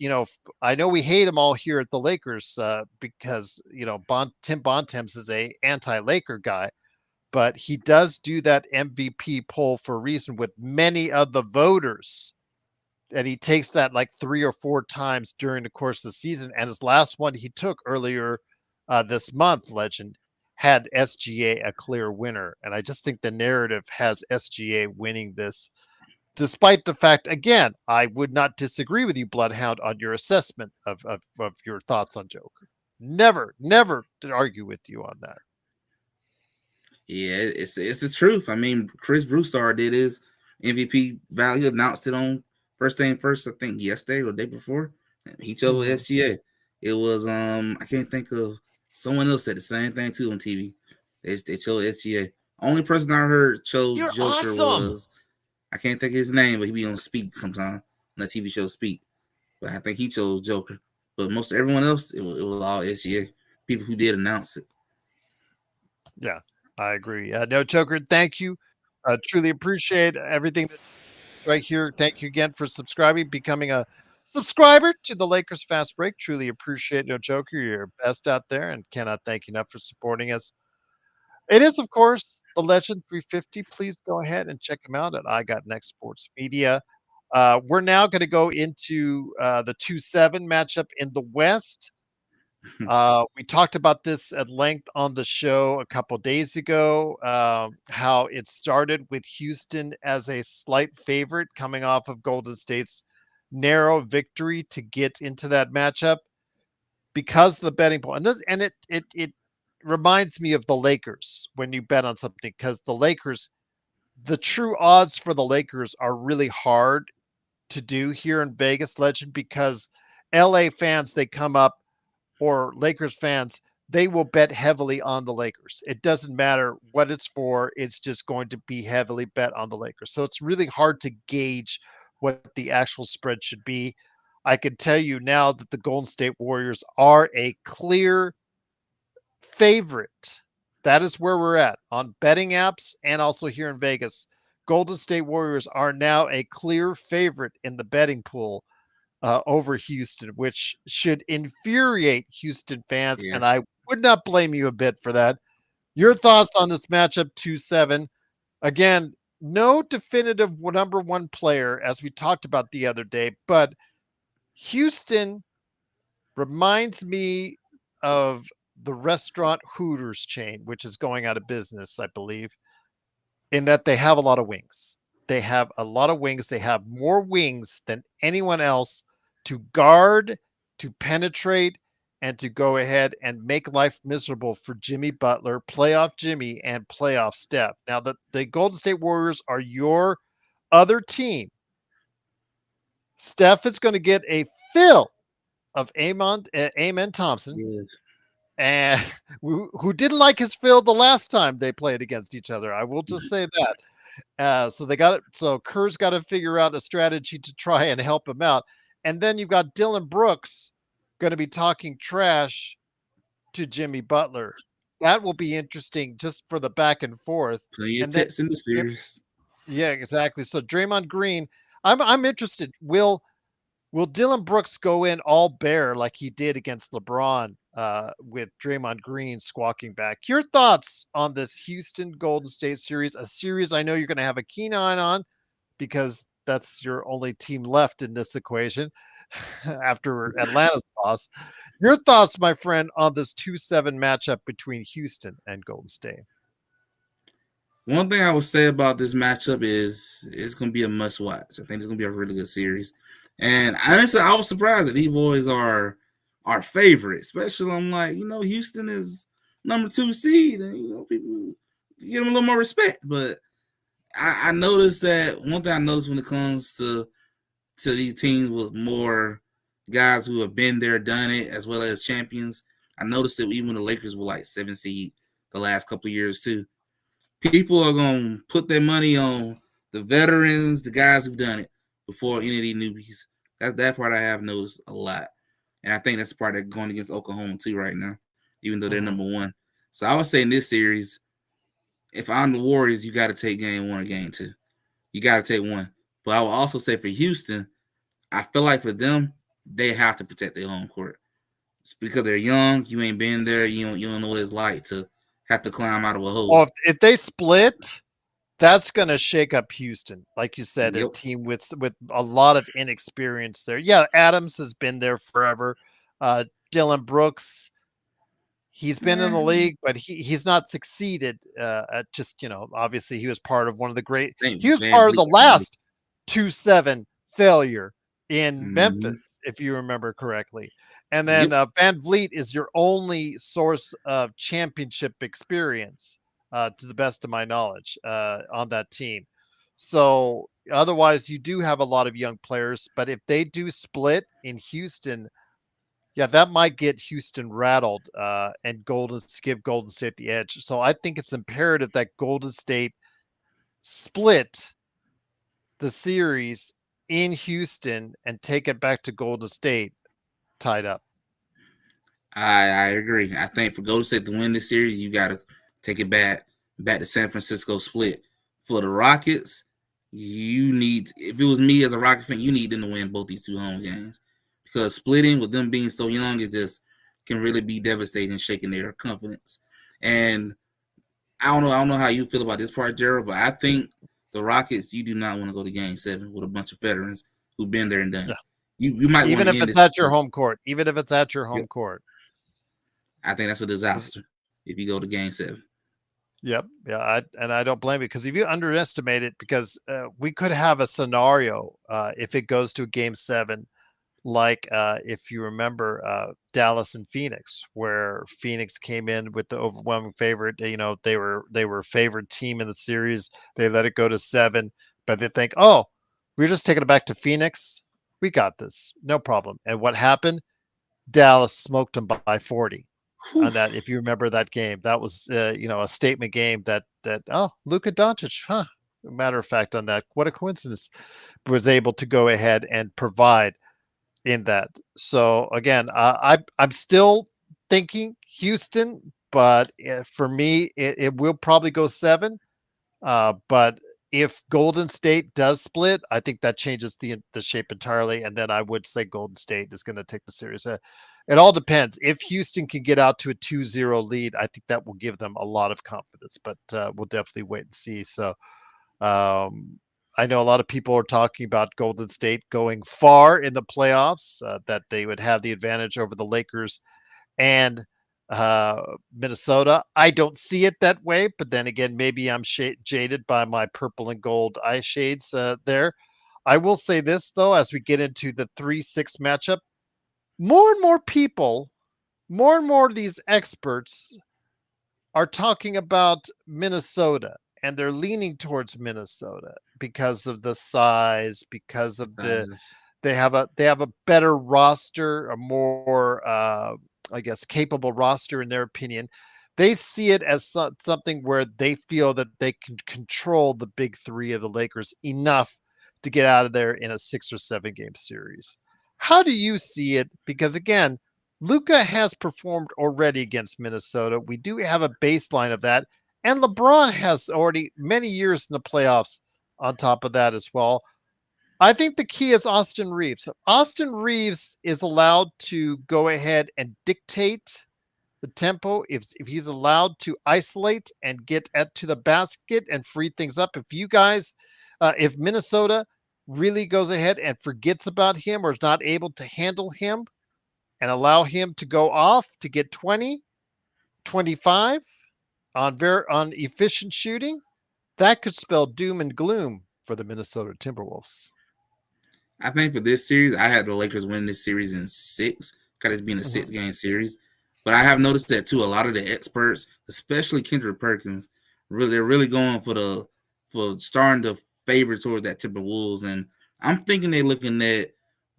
I know we hate him all here at the Lakers because Tim Bontemps is a anti-Laker guy, but he does do that MVP poll for a reason with many of the voters, and he takes that like 3 or 4 times during the course of the season. And his last one he took earlier this month, legend had SGA a clear winner, and I just think the narrative has SGA winning this despite the fact, again, I would not disagree with you, Bloodhound, on your assessment of your thoughts on Joker. Never to argue with you on that. Yeah, it's the truth. I mean, Chris Broussard did his MVP value, announced it on first thing first, I think yesterday or the day before. He chose Mm-hmm. SGA. It was I can't think of Someone else said the same thing too on TV. They chose SGA. Only person I heard chose You're Joker awesome. was, I can't think of his name, but he be on Speak sometime on the TV show Speak. But I think he chose Joker. But most everyone else, it was all SGA. People who did announce it. Yeah, I agree. No, Joker, thank you. Truly appreciate everything that's right here. Thank you again for subscribing, becoming a subscriber to the Lakers Fast Break. Truly appreciate No Joker. You're best out there and cannot thank you enough for supporting us. It is, of course, the Legend 350. Please go ahead and check him out at I Got Next Sports Media. We're now going to go into the 2-7 matchup in the West. We talked about this at length on the show a couple days ago, how it started with Houston as a slight favorite coming off of Golden State's narrow victory to get into that matchup because of the betting pool. And it reminds me of the Lakers when you bet on something because the true odds for the Lakers are really hard to do here in Vegas, Legend, because LA fans, they come up, or Lakers fans, they will bet heavily on the Lakers. It doesn't matter what it's for, it's just going to be heavily bet on the Lakers. So it's really hard to gauge what the actual spread should be. I can tell you now that the Golden State Warriors are a clear favorite. That is where we're at on betting apps and also here in Vegas. Golden State Warriors are now a clear favorite in the betting pool over Houston, which should infuriate Houston fans. Yeah. And I would not blame you a bit for that. Your thoughts on this matchup 2-7? Again, no definitive number one player, as we talked about the other day, but Houston reminds me of the restaurant Hooters chain, which is going out of business, I believe, in that they have a lot of wings. They have a lot of wings. They have more wings than anyone else to guard, to penetrate, and to go ahead and make life miserable for Jimmy Butler, playoff Jimmy, and playoff Steph. Now, the Golden State Warriors are your other team. Steph is going to get a fill of Amen Thompson, Yeah. and who didn't like his fill the last time they played against each other. I will just say that. So they got it. So Kerr's got to figure out a strategy to try and help him out. And then you've got Dylan Brooks going to be talking trash to Jimmy Butler. That will be interesting just for the back and forth. Plenty of And then, tests in the series. yeah, exactly. So Draymond Green, I'm interested. Will Dylan Brooks go in all bear like he did against LeBron with Draymond Green squawking back? Your thoughts on this Houston Golden State series, a series I know you're going to have a keen eye on because that's your only team left in this equation after Atlanta's loss. Your thoughts, my friend, on this 2-7 matchup between Houston and Golden State? One thing I would say about this matchup is it's going to be a must watch. I think it's going to be a really good series. And honestly, I was surprised that these boys are our favorite, especially I'm like, Houston is number 2 seed, and people give them a little more respect. But I noticed that one thing I noticed when it comes to these teams with more guys who have been there, done it, as well as champions. I noticed that even the Lakers were like 7 seed the last couple of years too. People are going to put their money on the veterans, the guys who've done it before any of these newbies. That part I have noticed a lot. And I think that's the part that's going against Oklahoma too right now, even though they're number 1. So I would say in this series, if I'm the Warriors, you got to take game 1 or game 2. You got to take one. But I will also say for Houston, I feel like for them, they have to protect their home court. It's because they're young. You ain't been there. You don't know what it's like to have to climb out of a hole. Well, if they split, that's going to shake up Houston. Like you said, a team with a lot of inexperience there. Yeah, Adams has been there forever. Dylan Brooks, he's been in the league, but he's not succeeded at just, obviously he was part of one of the great, he was part of the last 2-7 failure in Memphis, if you remember correctly. And then Van Vliet is your only source of championship experience, to the best of my knowledge, on that team. So otherwise, you do have a lot of young players. But if they do split in Houston, Yeah, that might get Houston rattled and give Golden State the edge. So I think it's imperative that Golden State split the series in Houston and take it back to Golden State tied up. I agree. I think for Golden State to win this series, you got to take it back to San Francisco split. For the Rockets, you need, if it was me as a Rocket fan, you need them to win both these two home games, because splitting with them being so young is just can really be devastating, shaking their confidence. And I don't know how you feel about this part, Gerald, but I think the Rockets, you do not want to go to Game 7 with a bunch of veterans who've been there and done Yeah. it. You might want Even to if end it's this at your series. home court, even if it's at your Yep. home court. I think that's a disaster if you go to Game 7. Yep. Yeah. And I don't blame you because if you underestimate it, because we could have a scenario if it goes to a game 7, like if you remember Dallas and Phoenix, where Phoenix came in with the overwhelming favorite. You know, they were a favored team in the series. They let it go to 7, but they think, oh, we're just taking it back to Phoenix. We got this, no problem. And what happened? Dallas smoked them by 40 Whew. on that. If you remember that game, that was a statement game that Luka Doncic, huh? Matter of fact, on that, what a coincidence, was able to go ahead and provide in that. So again, I'm still thinking Houston, but for me, it will probably go 7. But if Golden State does split, I think that changes the shape entirely. And then I would say Golden State is going to take the series. It all depends. If Houston can get out to a 2-0 lead, I think that will give them a lot of confidence. But we'll definitely wait and see. So I know a lot of people are talking about Golden State going far in the playoffs, that they would have the advantage over the Lakers and uh, Minnesota. I don't see it that way, but then again, maybe I'm jaded by my purple and gold eye shades there. I will say this, though, as we get into the 3-6 matchup, more and more people, more and more of these experts are talking about Minnesota and they're leaning towards Minnesota because of the size, because of they have a better roster, a more I guess capable roster in their opinion. They see it as something where they feel that they can control the big three of the Lakers enough to get out of there in a 6 or 7 game series. How do you see it? Because again, Luka has performed already against Minnesota. We do have a baseline of that. And LeBron has already many years in the playoffs on top of that as well. I think the key is Austin Reeves. Austin Reeves is allowed to go ahead and dictate the tempo. If he's allowed to isolate and get to the basket and free things up. If you guys, if Minnesota really goes ahead and forgets about him or is not able to handle him and allow him to go off to get 20, 25 on efficient shooting, that could spell doom and gloom for the Minnesota Timberwolves. I think for this series, I had the Lakers win this series in 6, because it's being a Mhm. 6-game series. But I have noticed that too. A lot of the experts, especially Kendrick Perkins, they're really going for starting to favor towards that Timberwolves. And I'm thinking they're looking at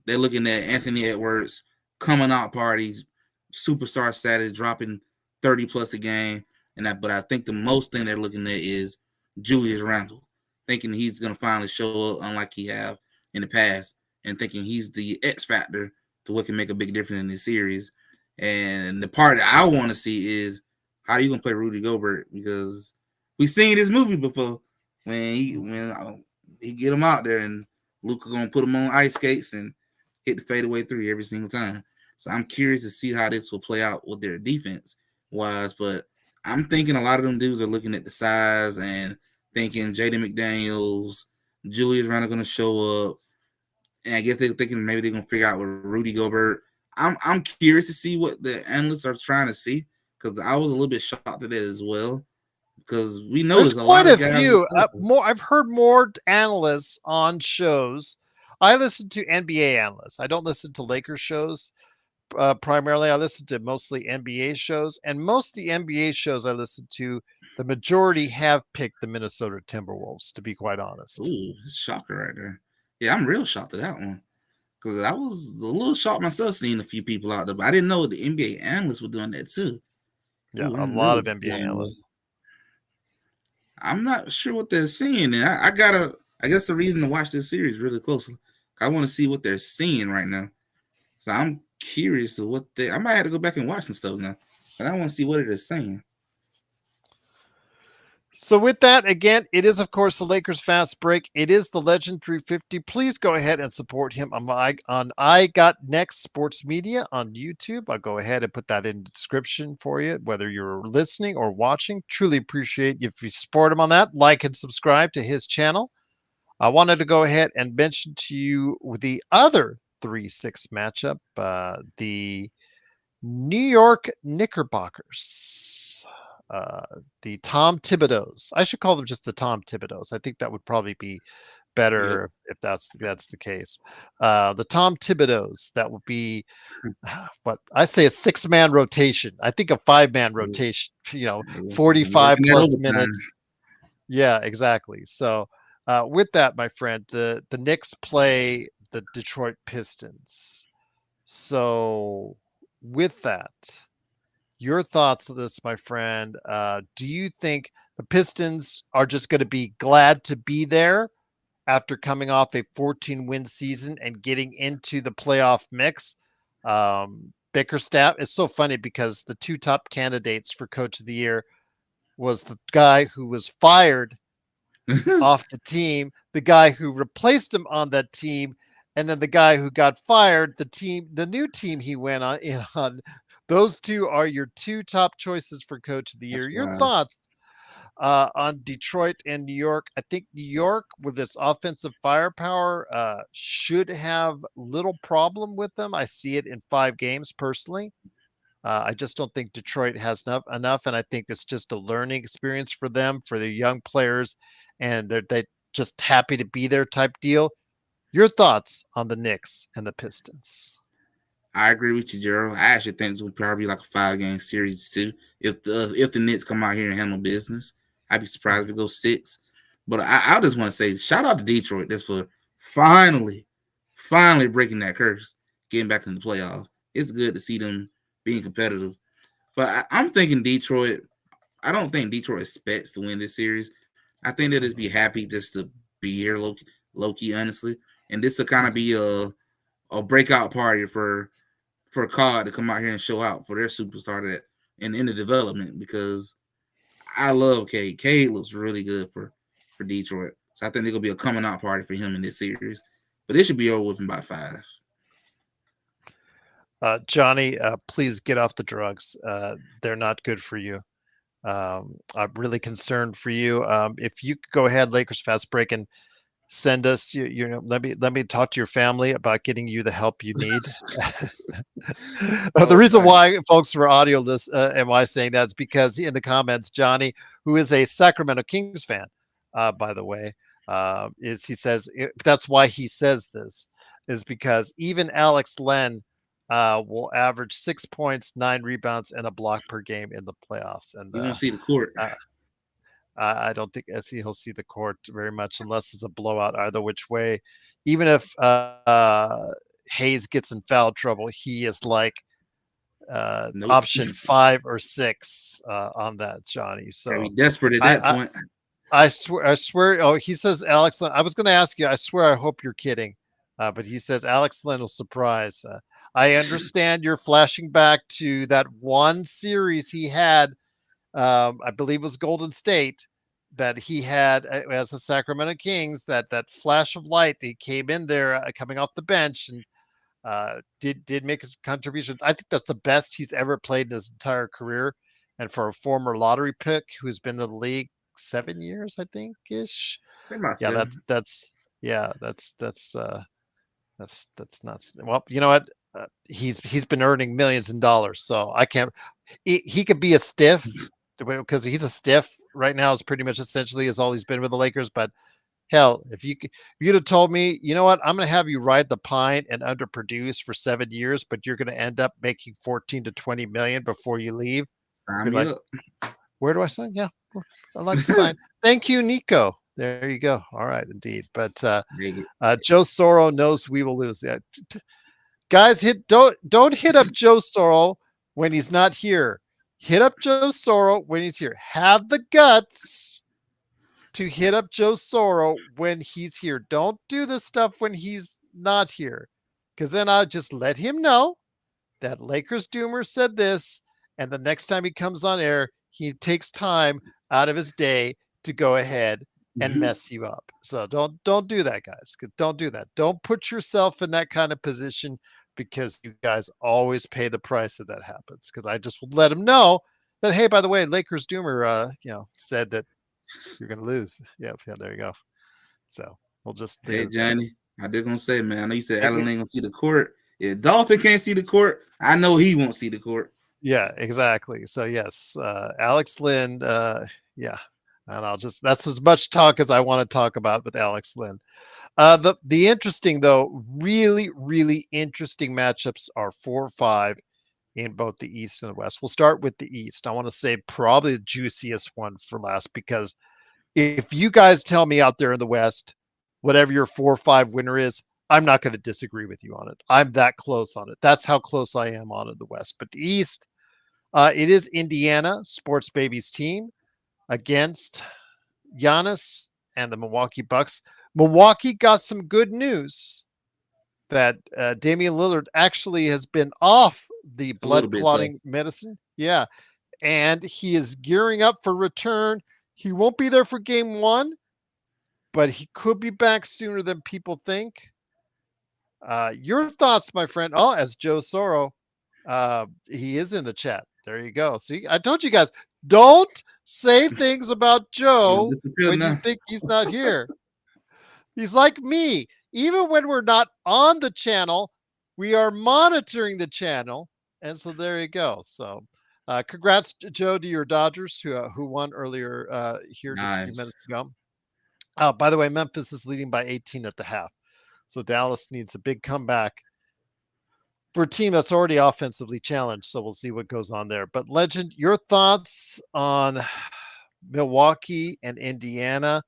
Anthony Edwards coming out parties, superstar status, dropping 30 plus a game. But I think the most thing they're looking at is Julius Randle, thinking he's gonna finally show up, unlike he have in the past, and thinking he's the X factor to what can make a big difference in this series. And the part that I want to see is how are you gonna play Rudy Gobert, because we've seen this movie before when he get him out there and Luka gonna put him on ice skates and hit the fadeaway 3 every single time. So I'm curious to see how this will play out with their defense wise. But I'm thinking a lot of them dudes are looking at the size and thinking Jaden McDaniels, Julius Randle going to show up, and I guess they're thinking maybe they're going to figure out with Rudy Gobert. I'm curious to see what the analysts are trying to see, because I was a little bit shocked at it as well, because we There's noticed a quite lot of a guys few with circles. more. I've heard more analysts on shows. I listen to NBA analysts. I don't listen to Lakers shows primarily. I listen to mostly NBA shows, and most of the NBA shows I listen to, the majority have picked the Minnesota Timberwolves. To be quite honest. Ooh, shocker right there. Yeah, I'm real shocked at that one. Because I was a little shocked myself seeing a few people out there, but I didn't know the NBA analysts were doing that too. Yeah, Ooh, a I'm lot really of NBA disappointed with. analysts. I'm not sure what they're seeing, and I gotta. I guess the reason to watch this series really closely. I want to see what they're seeing right now. So I'm curious of what they. I might have to go back and watch some stuff now, but I want to see what it is saying. So with that, again, it is of course the Lakers fast break. It is the Legend 350. Please go ahead and support him on I Got Next Sports Media on YouTube. I'll go ahead and put that in the description for you, whether you're listening or watching. Truly appreciate if you support him on that. Like and subscribe to his channel. I wanted to go ahead and mention to you the other 3-6 matchup, the New York Knickerbockers, uh, the Tom Thibodeau's. I should call them just the Tom Thibodeau's. I think that would probably be Yep. better if that's the case. The Tom Thibodeau's. That would be what I say a 6-man rotation. I think a 5-man rotation. You know, Working 45 that plus overtime. minutes. Yeah, exactly. So, with that, my friend, the Knicks play the Detroit Pistons. So, with that, your thoughts of this, my friend? Do you think the Pistons are just going to be glad to be there after coming off a 14-win season and getting into the playoff mix? Bickerstaff, it's so funny because the two top candidates for Coach of the Year was the guy who was fired off the team, the guy who replaced him on that team, and then the guy who got fired, the new team he went on in on. Those two are your two top choices for coach of the year. That's Your wild. thoughts on Detroit and New York? I think New York, with its offensive firepower, should have little problem with them. I see it in 5 games personally. I just don't think Detroit has enough, and I think it's just a learning experience for them, for the young players, and they just happy to be there type deal. Your thoughts on the Knicks and the Pistons? I agree with you, Gerald. I actually think it's will probably be like a 5 game series too. If the Knicks come out here and handle business, I'd be surprised if it goes 6. But I just want to say shout out to Detroit just for finally, finally breaking that curse, getting back in the playoffs. It's good to see them being competitive. But I'm thinking Detroit. I don't think Detroit expects to win this series. I think they'll just be Mhm, happy just to be here, low key, honestly. And this will kind of mhm, be a breakout party for COD to come out here and show out for their superstar that and in the development because I love Cade. Cade looks really good for Detroit. So I think there's gonna be a coming out party for him in this series. But it should be over with in about 5. Johnny, please get off the drugs. They're not good for you. I'm really concerned for you. If you could go ahead, Lakers fast break, and send us, let me talk to your family about getting you the help you need. The Oh reason my. why, folks, for audio list, am I saying that is because in the comments, Johnny, who is a Sacramento Kings fan, by the way, is he says that's why he says this is because even Alex Len will average 6 points, 9 rebounds, and a block per game in the playoffs, and You won't see the court. uh, I don't think as he'll see the court very much unless it's a blowout either which way. Even if Hayes gets in foul trouble, he is like Nope. option 5 or 6 on that, Johnny. Gotta be So desperate at I, that I point. I swear. Oh, he says Alex. I was going to ask you. I swear. I hope you're kidding. But he says Alex Lynn will surprise. I understand you're flashing back to that one series he had. I believe it was Golden State that he had as the Sacramento Kings. That flash of light. He came in there coming off the bench and did make his contribution. I think that's the best he's ever played in his entire career. And for a former lottery pick who's been in the league 7 years, I think ish. About Yeah, 7. yeah, that's nuts. Well, you know what? He's been earning millions in dollars, so I can't. He could be a stiff because he's a stiff right now. Is pretty much essentially is all he's been with the Lakers. But hell, if you'd have told me, you know what, I'm going to have you ride the pine and underproduce for 7 years, but you're going to end up making 14 to 20 million before you leave. Sign Be me like, up. where do I sign? Yeah, I'd like to sign. Thank you, Nico. There you go. All right, indeed. But Dig it. Joe Soro knows we will lose. Yeah. Guys, don't hit up Joe Soro when he's not here. Hit up Joe Soro when he's here. Have the guts to hit up Joe Soro when he's here. Don't do this stuff when he's not here. Because then I'll just let him know that Lakers Doomer said this, and the next time he comes on air, he takes time out of his day to go ahead and mess you up. So don't do that, guys. Don't do that. Don't put yourself in that kind of position because you guys always pay the price if that happens. Because I just let him know that, hey, by the way, Lakers Doomer, said that you're gonna lose. Yeah, there you go. So we'll just leave Hey it there. Johnny, I did gonna say, man. I know you said Hey, Allen ain't gonna see the court. If Dolphin can't see the court, I know he won't see the court. yeah, exactly. So yes, Alex Lynn. Yeah, and that's as much talk as I want to talk about with Alex Lynn. The interesting though, really interesting matchups are 4 or 5 in both the East and the West. We'll start with the East. I want to say probably the juiciest one for last because if you guys tell me out there in the West, whatever your 4 or 5 winner is, I'm not going to disagree with you on it. I'm that close on it. That's how close I am on it in the West. But the East, it is Indiana, Sports Baby's team, against Giannis and the Milwaukee Bucks. Milwaukee got some good news that Damian Lillard actually has been off the A little blood bit tough. clotting medicine. Yeah. And he is gearing up for return. He won't be there for game 1, but he could be back sooner than people think. Your thoughts, my friend? Oh, as Joe Soro, he is in the chat. There you go. See, I told you guys, don't say things about Don't Joe disappear when you now. think he's not here. He's like me. Even when we're not on the channel, we are monitoring the channel. And so there you go. So congrats, Joe, to your Dodgers who won earlier here just a few minutes Nice. ago. By the way, Memphis is leading by 18 at the half. So Dallas needs a big comeback for a team that's already offensively challenged. So we'll see what goes on there. But Legend, your thoughts on Milwaukee and Indiana?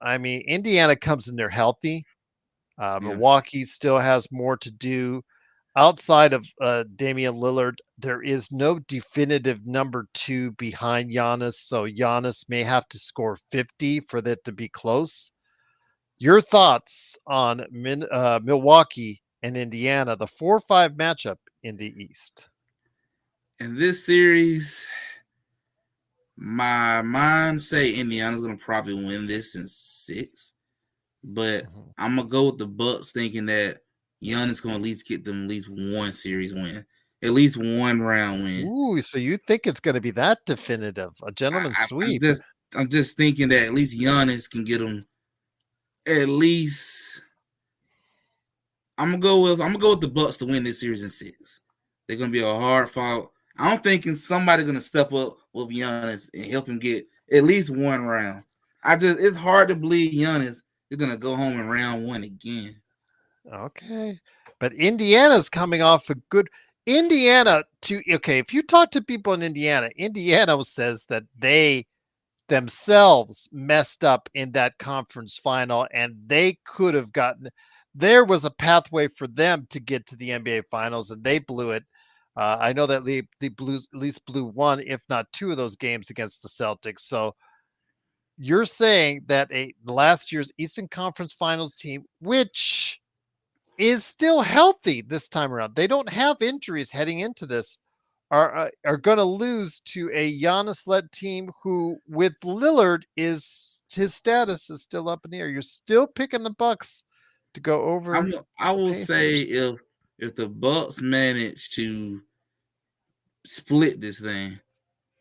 I mean, Indiana comes in there healthy. Yeah. Milwaukee still has more to do. Outside of Damian Lillard, there is no definitive number 2 behind Giannis. So Giannis may have to score 50 for that to be close. Your thoughts on Milwaukee and Indiana, the 4-5 matchup in the East? In this series, my mind say Indiana's gonna probably win this in 6, but Mhm. I'm gonna go with the Bucks, thinking that Giannis gonna at least get them at least one series win, at least one round win. Ooh, so you think it's going to be that definitive? A gentleman's I'm sweep. just thinking that at least Giannis can get them at least. I'm gonna go with the Bucks to win this series in 6. They're gonna be a hard fight. I'm thinking somebody's gonna step up with Giannis and help him get at least one round. It's hard to believe Giannis is gonna go home in round 1 again. Okay. But Indiana's coming off a good Indiana to okay, if you talk to people in Indiana says that they themselves messed up in that conference final and they could have gotten there was a pathway for them to get to the NBA finals and they blew it. I know that the Blues at least blew one, if not 2 of those games against the Celtics. So you're saying that last year's Eastern Conference Finals team, which is still healthy this time around. They don't have injuries heading into this. Are going to lose to a Giannis-led team who, with Lillard, is his status is still up in the air. You're still picking the Bucks to go over I the will say Pacers. if the Bucks manage to split this thing,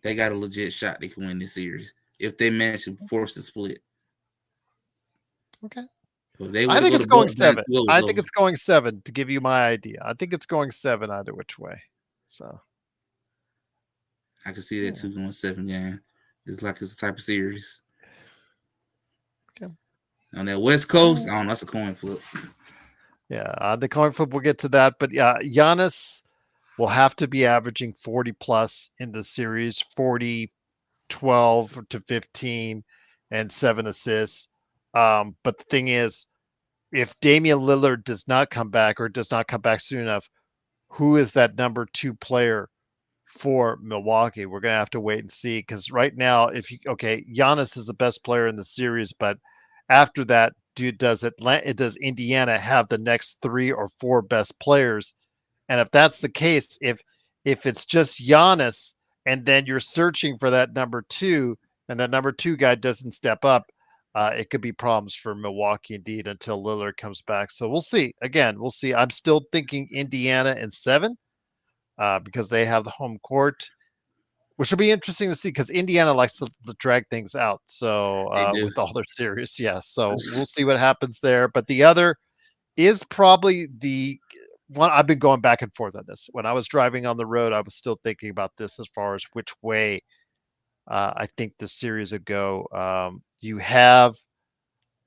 they got a legit shot they can win this series. If they manage to force the split, Okay, if they I would have think go it's to going Bucks game 7. 2, it was I think over. it's going 7 to give you my idea. I think it's going 7 either which way. So I can see that yeah, too going 7 game. It's like it's a type of series. okay. On that West All Coast, right. I don't know, that's a coin flip. Yeah, the coin flip. We'll get to that, but yeah, Giannis will have to be averaging 40 plus in the series, 40, 12 to 15. and 7 assists. But the thing is, if Damian Lillard does not come back or does not come back soon enough, who is that number 2 player for Milwaukee? We're going to have to wait and see, because right now, if you okay, Giannis is the best player in the series, but after that, does Indiana have the next 3 or 4 best players? And if that's the case, if it's just Giannis and then you're searching for that number 2 and that number 2 guy doesn't step up, it could be problems for Milwaukee indeed until Lillard comes back. So we'll see. Again, we'll see. I'm still thinking Indiana in 7, because they have the home court, which will be interesting to see because Indiana likes to drag things out. So They do. with all their series, yeah. So we'll see what happens there. But the other is probably the one I've been going back and forth on this. When I was driving on the road, I was still thinking about this as far as which way I think the series would go. You have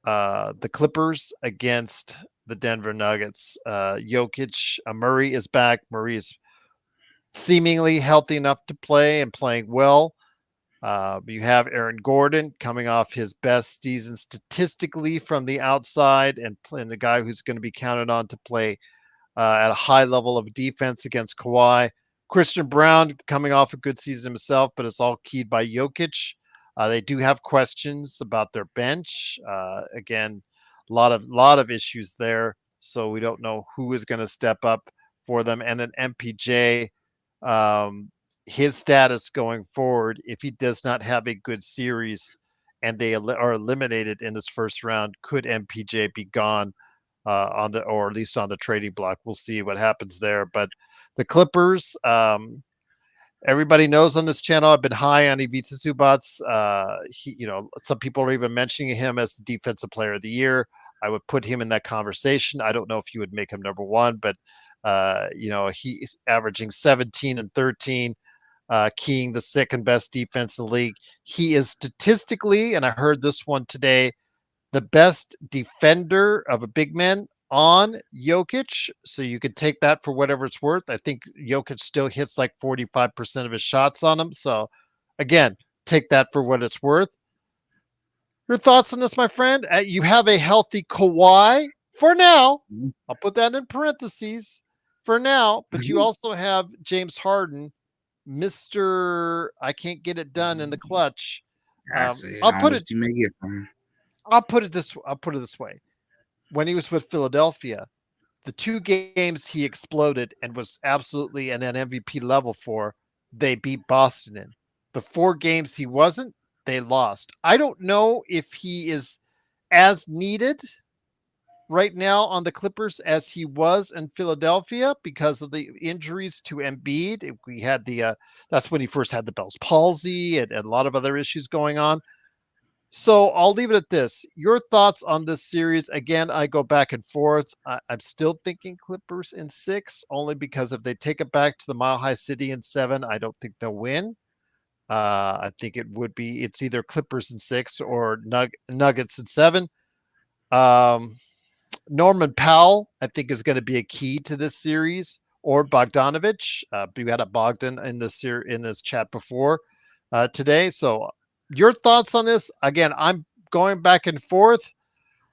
the Clippers against the Denver Nuggets. Jokic, Murray is back. Murray is seemingly healthy enough to play and playing well. You have Aaron Gordon coming off his best season statistically from the outside, and playing the guy who's going to be counted on to play at a high level of defense against Kawhi. Christian Brown coming off a good season himself, but it's all keyed by Jokic. They do have questions about their bench. Again, a lot of issues there, so we don't know who is going to step up for them. And then MPJ, um, his status going forward, if he does not have a good series and they are eliminated in this first round, could MPJ be gone on the, or at least on the trading block? We'll see what happens there. But the Clippers, everybody knows on this channel, I've been high on Ivica Zubats. Some people are even mentioning him as the defensive player of the year. I would put him in that conversation. I don't know if you would make him number 1, but he's averaging 17 and 13, keying the second best defense in the league. He is statistically, and I heard this one today, the best defender of a big man on Jokic. So you could take that for whatever it's worth. I think Jokic still hits like 45% of his shots on him. So again, take that for what it's worth. Your thoughts on this, my friend? You have a healthy Kawhi for now. I'll put that in parentheses for now, but you also have James Harden, Mr. I can't get it done in the clutch. I say, I'll I don't put know it what you may get from him. I'll put it this way. When he was with Philadelphia, the 2 games he exploded and was absolutely an MVP level for, they beat Boston in. The 4 games he wasn't, they lost. I don't know if he is as needed right now on the Clippers as he was in Philadelphia because of the injuries to Embiid. We had that's when he first had the Bell's palsy and a lot of other issues going on. So I'll leave it at this. Your thoughts on this series? Again, I go back and forth. I'm still thinking Clippers in 6, only because if they take it back to the Mile High City in 7, I don't think they'll win. I think it's either Clippers in 6 or Nuggets in 7. Um, Norman Powell, I think, is going to be a key to this series, or Bogdanovich. We had a Bogdan in this chat before today. So your thoughts on this? Again, I'm going back and forth.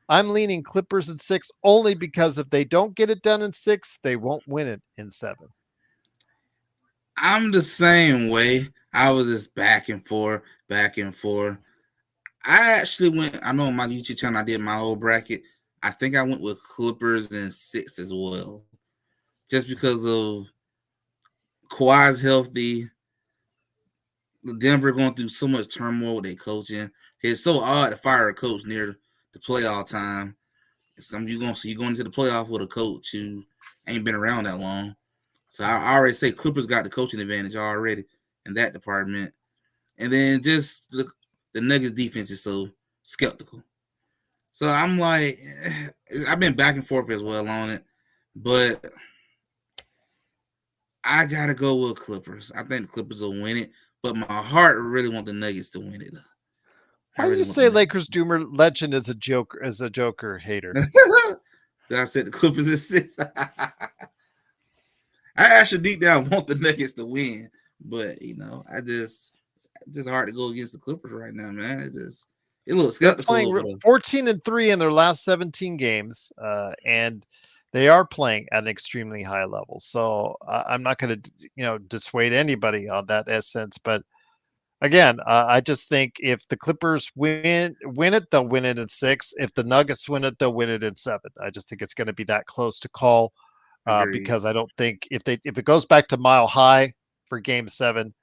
I'm leaning Clippers in 6 only because if they don't get it done in 6, they won't win it in 7. I'm the same way. I was just back and forth, back and forth. I actually went. I know on my YouTube channel I did my whole bracket. I think I went with Clippers in 6 as well, just because of Kawhi's healthy. Denver going through so much turmoil with their coaching. It's so odd to fire a coach near the playoff time. You're going into the playoff with a coach who ain't been around that long. So I already say Clippers got the coaching advantage already in that department. And then just the Nuggets defense is so skeptical. So I'm like, I've been back and forth as well on it, but I gotta go with Clippers. I think the Clippers will win it, but my heart really want the Nuggets to win it. I Why do really you want the say Nuggets. Lakers Doomer legend is a Joker hater? I said the Clippers is 6. I actually deep down want the Nuggets to win, but I just hard to go against the Clippers right now, man. It's It looks They're skeptical playing over there. 14-3 in their last 17 games, and they are playing at an extremely high level. So I'm not going to, dissuade anybody on that essence. But again, I just think if the Clippers win it, they'll win it in 6. If the Nuggets win it, they'll win it in 7. I just think it's going to be that close to call, Agreed. because I don't think if it goes back to Mile High for Game 7,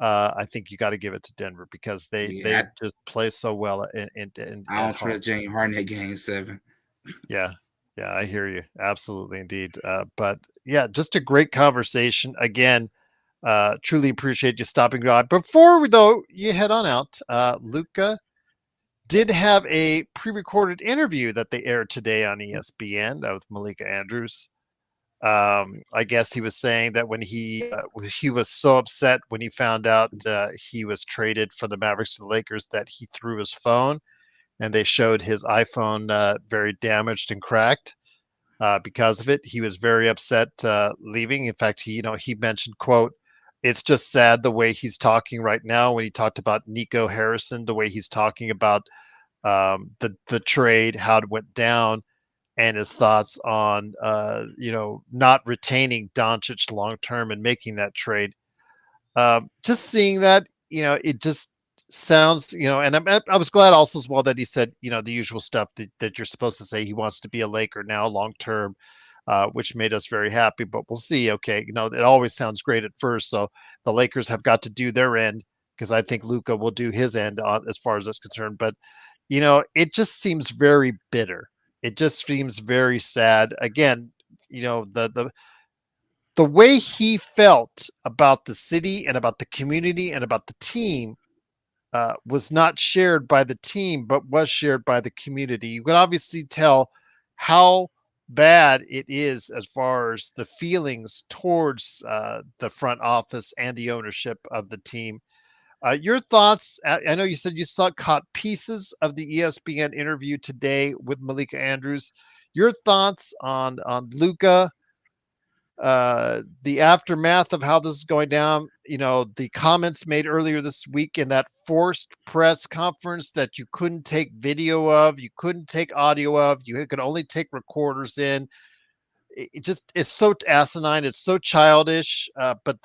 I think you got to give it to Denver because Yeah, they just play so well I at don't home. trust James Harden at game 7. Yeah. Yeah, I hear you. Absolutely, indeed. But yeah, just a great conversation. Again, truly appreciate you stopping by. Before though you head on out, Luca did have a pre-recorded interview that they aired today on ESPN with Malika Andrews. I guess he was saying that when he was so upset when he found out he was traded from the Mavericks to the Lakers that he threw his phone, and they showed his iPhone very damaged and cracked because of it. He was very upset leaving. In fact, he mentioned, quote, "It's just sad the way he's talking right now." When he talked about Nico Harrison, the way he's talking about the trade, how it went down, and his thoughts on not retaining Doncic long term and making that trade. Just seeing that, it just sounds, and I was glad also as well that he said, the usual stuff that you're supposed to say. He wants to be a Laker now long term, which made us very happy. But we'll see. Okay, it always sounds great at first. So the Lakers have got to do their end because I think Luka will do his end as far as that's concerned. But it just seems very bitter. It just seems very sad. Again, the way he felt about the city and about the community and about the team was not shared by the team, but was shared by the community. You can obviously tell how bad it is as far as the feelings towards the front office and the ownership of the team. Your thoughts? I know you said you caught pieces of the ESPN interview today with Malika Andrews. Your thoughts on Luca, the aftermath of how this is going down, the comments made earlier this week in that forced press conference that you couldn't take video of, you couldn't take audio of, you could only take recorders in. It's so asinine, it's so childish. But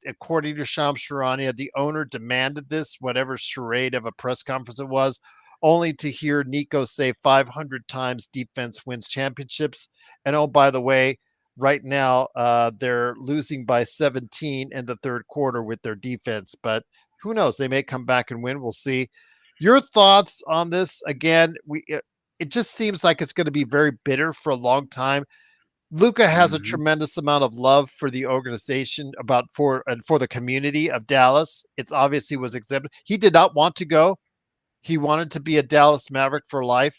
according to Shams Charania, the owner demanded this, whatever charade of a press conference it was, only to hear Nico say 500 times defense wins championships. And oh, by the way, right now they're losing by 17 in the third quarter with their defense. But who knows? They may come back and win. We'll see. Your thoughts on this? Again, it just seems like it's going to be very bitter for a long time. Luca has a Mm-hmm. tremendous amount of love for the organization, for the community of Dallas. It's obviously was exhibited. He did not want to go. He wanted to be a Dallas Maverick for life.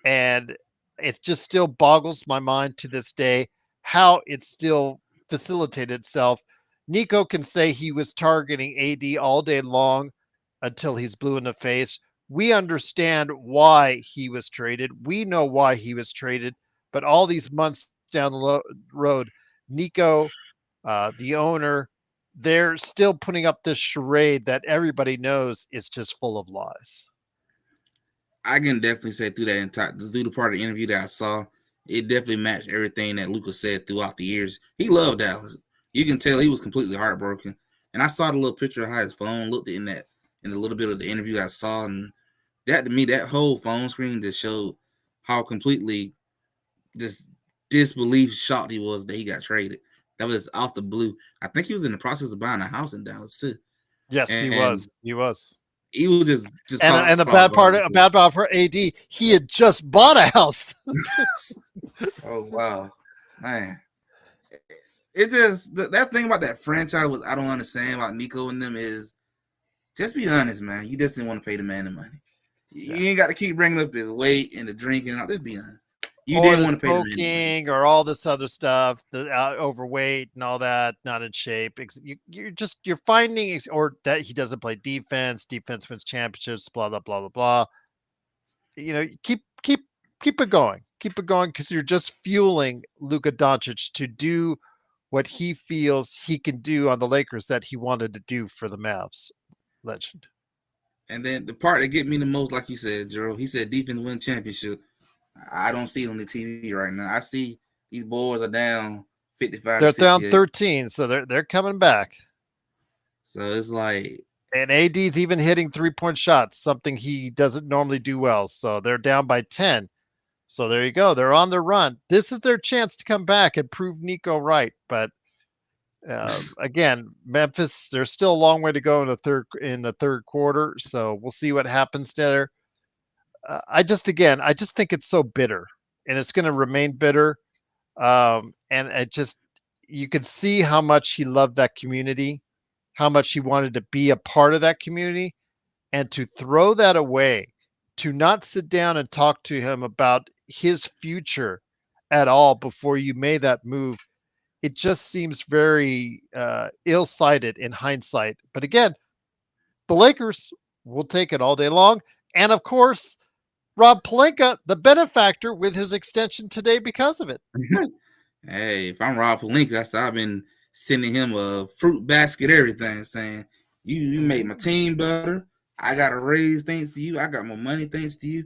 And it just still boggles my mind to this day how it still facilitated itself. Nico can say he was targeting AD all day long until he's blue in the face. We understand why he was traded. We know why he was traded. But all these months down the road, Nico, the owner, they're still putting up this charade that everybody knows is just full of lies. I can definitely say through the part of the interview that I saw, it definitely matched everything that Luka said throughout the years. He loved Dallas. You can tell he was completely heartbroken. And I saw the little picture of how his phone looked in a little bit of the interview I saw, and that to me, that whole phone screen just showed how completely just disbelief shocked he was that he got traded. That was off the blue. I think he was in the process of buying a house in Dallas too, Yes, he and was. He was. he was just And the talking about bad part for AD, he had just bought a house. oh wow, man! It just that thing about that franchise was I don't understand about Nico and them is just be honest, man. You just didn't want to pay the man the money. Yeah. You ain't got to keep bringing up his weight and the drinking. Just be honest. You Or didn't the want to pay the man the money. smoking or all this other stuff, the overweight and all that, not in shape. You're finding, or that he doesn't play defense. Defense wins championships. Blah blah blah blah blah. Keep it going. Keep it going because you're just fueling Luka Doncic to do what he feels he can do on the Lakers that he wanted to do for the Mavs. Legend. And then the part that get me the most, like you said, Gerald, he said defense win championship. I don't see it on the TV right now. I see these boys are down 55 to They're down 68. 13, so they're coming back. So it's like, And AD's even hitting 3-point shots, something he doesn't normally do well. So they're down by 10. So there you go. They're on their run. This is their chance to come back and prove Nico right. But again, Memphis, there's still a long way to go in the third quarter. So we'll see what happens there. I just think it's so bitter, and it's going to remain bitter. And it just you can see how much he loved that community, how much he wanted to be a part of that community, and to throw that away, to not sit down and talk to him about his future at all before you made that move. It just seems very ill-sighted in hindsight. But again, the Lakers will take it all day long. And of course, Rob Pelinka, the benefactor with his extension today because of it. hey, if I'm Rob Pelinka, I've been sending him a fruit basket, everything, saying, you made my team better. I got a raise thanks to you. I got more money thanks to you.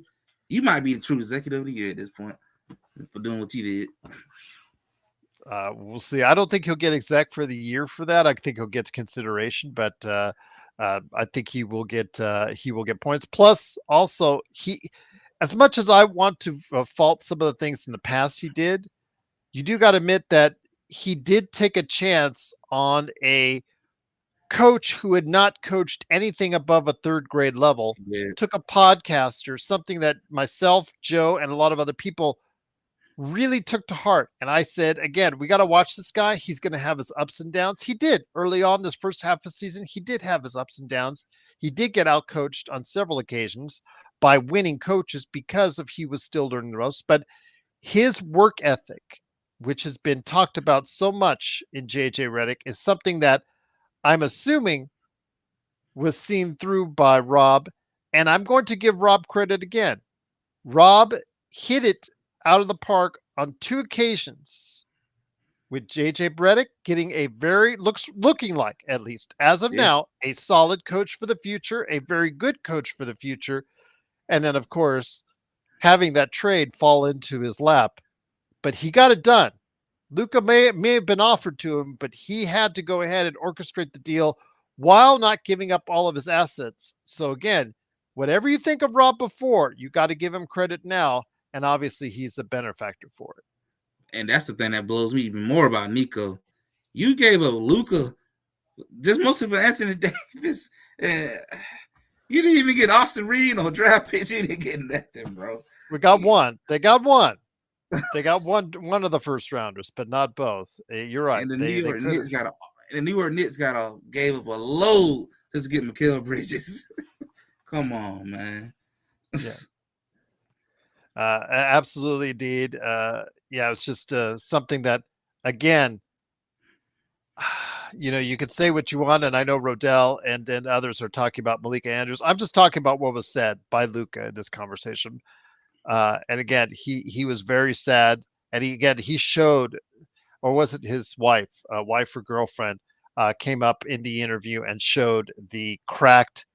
You might be the true executive of the year at this point for doing what you did. We'll see. I don't think he'll get exec for the year for that. I think he'll get consideration, but I think he will get points. Plus, also as much as I want to fault some of the things in the past he did, you do got to admit that he did take a chance on a coach who had not coached anything above a third grade level. Yeah. Took a podcaster, something that myself, Joe, and a lot of other people really took to heart. And I said, again, we got to watch this guy. He's going to have his ups and downs. He did early on this first half of the season. He did have his ups and downs. He did get out coached on several occasions by winning coaches because of he was still learning the ropes. But his work ethic, which has been talked about so much in JJ Redick, is something that I'm assuming was seen through by Rob. And I'm going to give Rob credit again. Rob hit it out of the park on 2 occasions with JJ Redick getting a looking like, at least as of now, a solid coach for the future, a very good coach for the future. And then, of course, having that trade fall into his lap. But he got it done. Luka may have been offered to him, but he had to go ahead and orchestrate the deal while not giving up all of his assets. So again, whatever you think of Rob before, you got to give him credit now. And obviously, he's the benefactor for it. And that's the thing that blows me even more about Nico. You gave up Luka just mostly for Anthony Davis. You didn't even get Austin Reed or draft picks. You didn't get nothing, bro. We got one. They got one. They got one of the first rounders, but not both. You're right. And the New York Knicks gave up a load just to get Mikal Bridges. Come on, man. Yeah. Absolutely, indeed. Yeah, it's just something that, again, you could say what you want, and I know Rodell and then others are talking about Malika Andrews. I'm just talking about what was said by Luka in this conversation. And again, he was very sad, and he showed, or was it his wife or girlfriend, came up in the interview and showed the cracked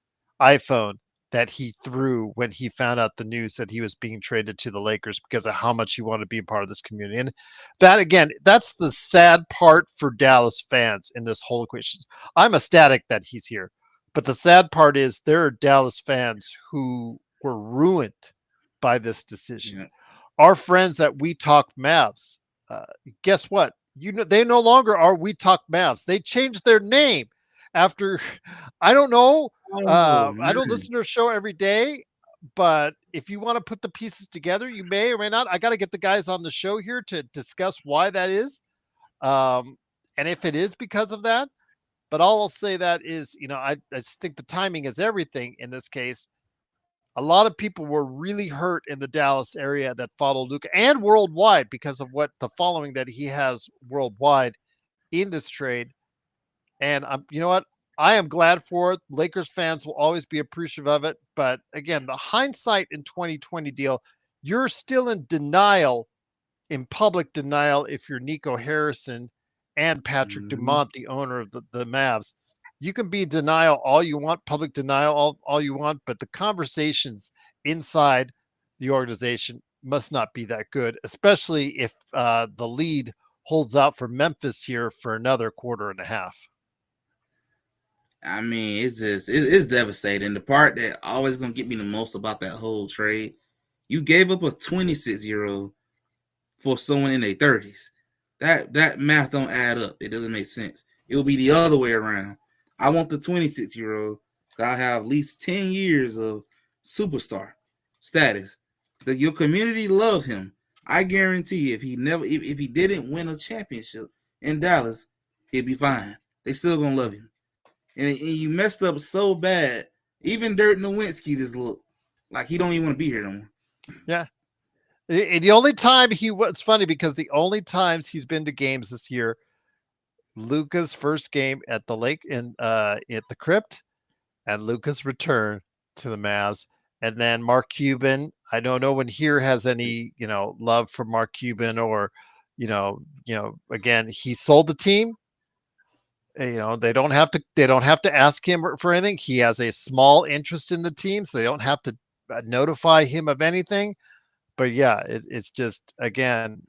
iPhone that he threw when he found out the news that he was being traded to the Lakers because of how much he wanted to be a part of this community. And that, again, that's the sad part for Dallas fans in this whole equation. I'm ecstatic that he's here, but the sad part is there are Dallas fans who were ruined by this decision. Yeah. Our friends that We Talk Mavs, guess what? They no longer are We Talk Mavs. They changed their name after, I don't know. I don't listen to a show every day, but if you want to put the pieces together, you may or may not. I got to get the guys on the show here to discuss why that is. And if it is because of that, but all I'll say that is, I just think the timing is everything in this case. A lot of people were really hurt in the Dallas area that followed Luka and worldwide because of what the following that he has worldwide in this trade. And you know what? I am glad for it. Lakers fans will always be appreciative of it. But again, the hindsight in 2020 deal, you're still in denial, in public denial, if you're Nico Harrison and Patrick Dumont, the owner of the Mavs. you can be in denial all you want, public denial all you want, but the conversations inside the organization must not be that good, especially if the lead holds out for Memphis here for another quarter and a half. I mean, it's devastating. The part that always gonna get me the most about that whole trade, you gave up a 26-year-old for someone in their 30s. That math don't add up. It doesn't make sense. It will be the other way around. I want the 26-year-old. I have at least 10 years of superstar status. Your community love him. I guarantee if he didn't win a championship in Dallas, he'd be fine. They still gonna love him. And you messed up so bad. Even Dirk Nowitzki just look like he don't even want to be here no more. Yeah. The only time he was funny because the only times he's been to games this year, Luka's first game at the lake in at the crypt, and Luka's return to the Mavs, and then Mark Cuban. I don't know when here has any love for Mark Cuban or again he sold the team. They don't have to ask him for anything. He has a small interest in the team, so they don't have to notify him of anything. But yeah, it's just again,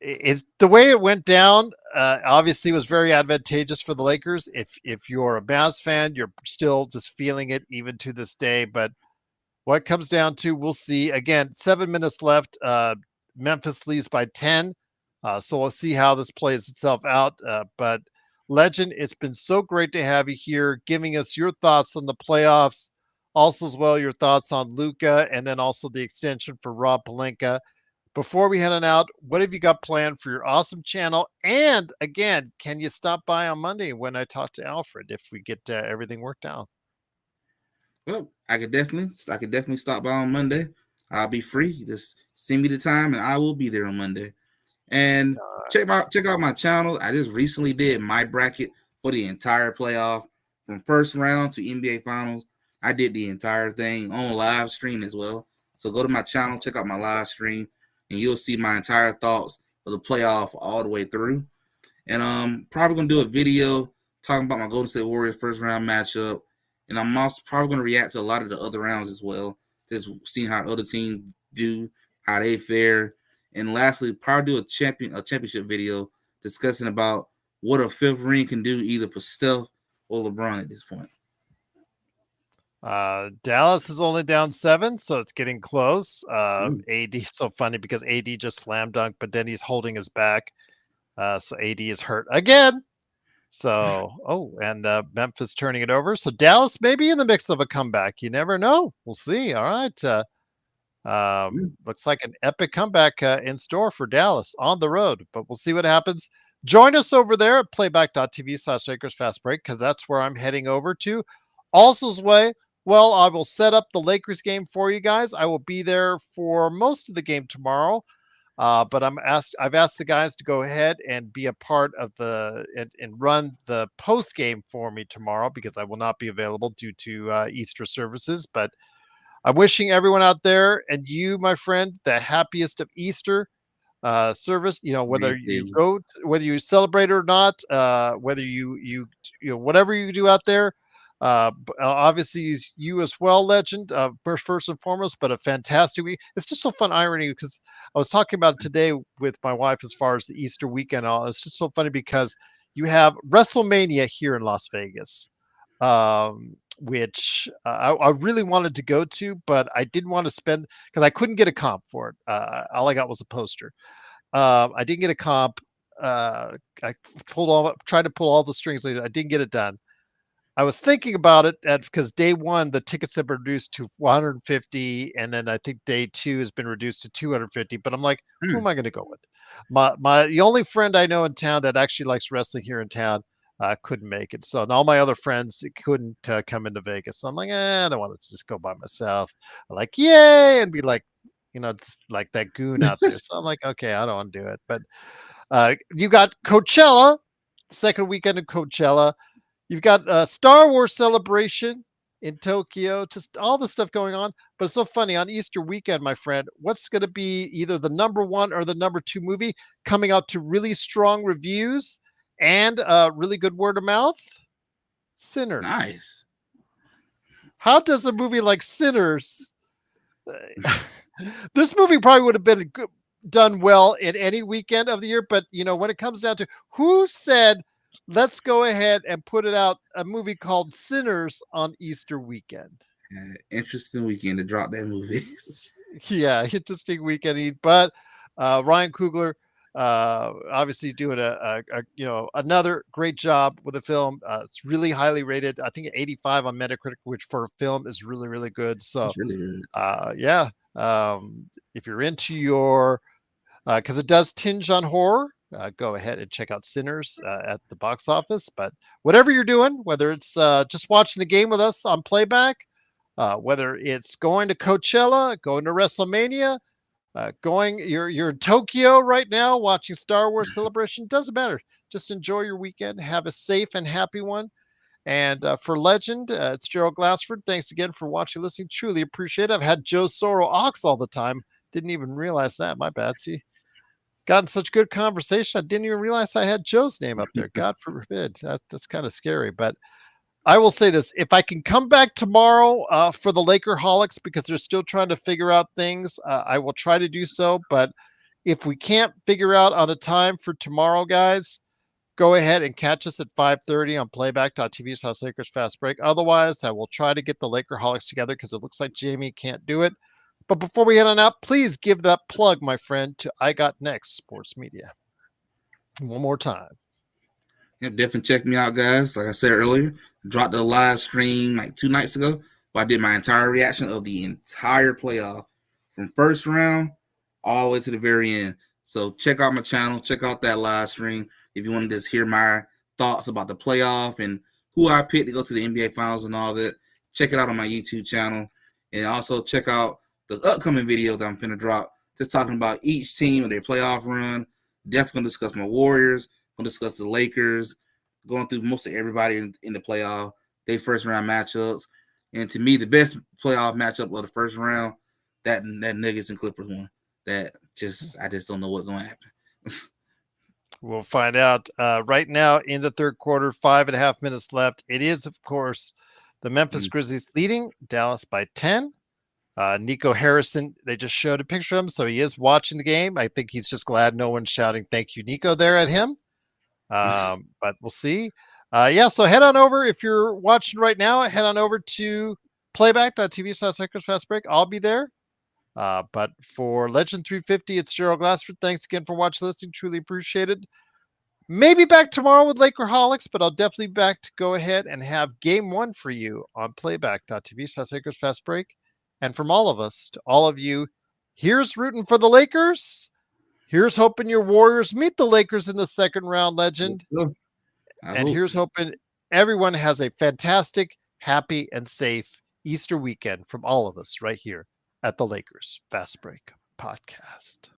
it's the way it went down. Obviously, was very advantageous for the Lakers. If you're a Mavs fan, you're still just feeling it even to this day. But what it comes down to, we'll see. Again, 7 minutes left. Memphis leads by 10. So we'll see how this plays itself out. But Legend, it's been so great to have you here, giving us your thoughts on the playoffs. Also, as well, your thoughts on Luka, and then also the extension for Rob Pelinka. Before we head on out, what have you got planned for your awesome channel? And again, can you stop by on Monday when I talk to Alfred if we get everything worked out? Well, I could definitely stop by on Monday. I'll be free. Just send me the time, and I will be there on Monday. And check out my channel. I just recently did my bracket for the entire playoff from first round to NBA Finals. I did the entire thing on live stream as well. So go to my channel, check out my live stream, and you'll see my entire thoughts of the playoff all the way through. And probably gonna do a video talking about my Golden State Warriors first round matchup. And I'm also probably gonna react to a lot of the other rounds as well. Just seeing how other teams do, how they fare. And lastly, probably do a championship video discussing about what a fifth ring can do either for Steph or LeBron at this point. Dallas is only down 7, so it's getting close. AD so funny because AD just slam dunked, but then he's holding his back. So AD is hurt again. So, and Memphis turning it over. So Dallas may be in the mix of a comeback. You never know. We'll see. All right. Looks like an epic comeback in store for Dallas on the road, but we'll see what happens. Join us over there at playback.tv/Lakers Fast Break because that's where I'm heading over to. Also's way. Well, I will set up the Lakers game for you guys. I will be there for most of the game tomorrow. But I've asked the guys to go ahead and be a part of and run the post game for me tomorrow because I will not be available due to Easter services. But I'm wishing everyone out there and you, my friend, the happiest of Easter service. Whether you celebrate or not, whether you whatever you do out there. Obviously, you as well, Legend. First and foremost, but a fantastic week. It's just so fun irony because I was talking about it today with my wife as far as the Easter weekend. It's just so funny because you have WrestleMania here in Las Vegas, which I really wanted to go to, but I didn't want to spend because I couldn't get a comp for it. All I got was a poster. I didn't get a comp. I tried to pull all the strings. I didn't get it done. I was thinking about it because day one, the tickets have been reduced to 150. And then I think day 2 has been reduced to 250. But I'm like, who am I going to go with? The only friend I know in town that actually likes wrestling here in town couldn't make it. So and all my other friends couldn't come into Vegas. So I'm like, I don't want to just go by myself. I'm like, yay. And be like, just like that goon out there. So I'm like, okay, I don't want to do it. But you got Coachella, second weekend of Coachella. You've got a Star Wars celebration in Tokyo, just all the stuff going on. But it's so funny on Easter weekend, my friend, what's going to be either the number 1 or the number 2 movie coming out to really strong reviews and really good word of mouth? Sinners. Nice. How does a movie like Sinners? This movie probably would have been done well in any weekend of the year, but when it comes down to who said, let's go ahead and put it out, a movie called Sinners on Easter weekend. Interesting weekend to drop that movie. Yeah, interesting weekend. But Ryan Coogler, obviously doing another great job with the film. It's really highly rated. I think 85 on Metacritic, which for a film is really, really good. So, It's really good. yeah, if you're into your, because it does tinge on horror, go ahead and check out Sinners at the box office. But whatever you're doing, whether it's just watching the game with us on playback, whether it's going to Coachella, going to WrestleMania, you're in Tokyo right now watching Star Wars Celebration, doesn't matter. Just enjoy your weekend. Have a safe and happy one. And for Legend, it's Gerald Glassford. Thanks again for watching, listening. Truly appreciate it. I've had Joe Soro Ox all the time. Didn't even realize that. My bad. See, gotten such good conversation. I didn't even realize I had Joe's name up there. God forbid. That's kind of scary. But I will say this: if I can come back tomorrow for the Lakerholics, because they're still trying to figure out things, I will try to do so. But if we can't figure out on a time for tomorrow, guys, go ahead and catch us at 5:30 on playback.tv/Lakers Fast Break. Otherwise, I will try to get the Lakerholics together because it looks like Jamie can't do it. But before we head on out, please give that plug, my friend, to I Got Next Sports Media. One more time. Yep, definitely check me out, guys. Like I said earlier, dropped a live stream like 2 nights ago, where I did my entire reaction of the entire playoff from first round all the way to the very end. So check out my channel, check out that live stream if you want to just hear my thoughts about the playoff and who I picked to go to the NBA Finals and all that. Check it out on my YouTube channel, and also check out the upcoming video that I'm finna drop, just talking about each team and their playoff run. Definitely gonna discuss my Warriors. Gonna discuss the Lakers, going through most of everybody in the playoff, their first round matchups, and to me, the best playoff matchup of the first round, that Nuggets and Clippers one. I just don't know what's gonna happen. We'll find out right now in the third quarter, 5.5 minutes left. It is, of course, the Memphis Grizzlies leading Dallas by 10. Nico Harrison, they just showed a picture of him, so he is watching the game. I think he's just glad no one's shouting "Thank you, Nico" there at him. But we'll see. So head on over. If you're watching right now, head on over to playback.tv/Lakers Fast Break. I'll be there. But for Legend 350, it's Gerald Glassford. Thanks again for watching, listening. Truly appreciated. Maybe back tomorrow with Lakerholics, but I'll definitely be back to go ahead and have game one for you on playback.tv/Lakers Fast Break. And from all of us to all of you, here's rooting for the Lakers. Here's hoping your Warriors meet the Lakers in the second round, Legend. And here's hoping everyone has a fantastic, happy, and safe Easter weekend from all of us right here at the Lakers Fast Break Podcast.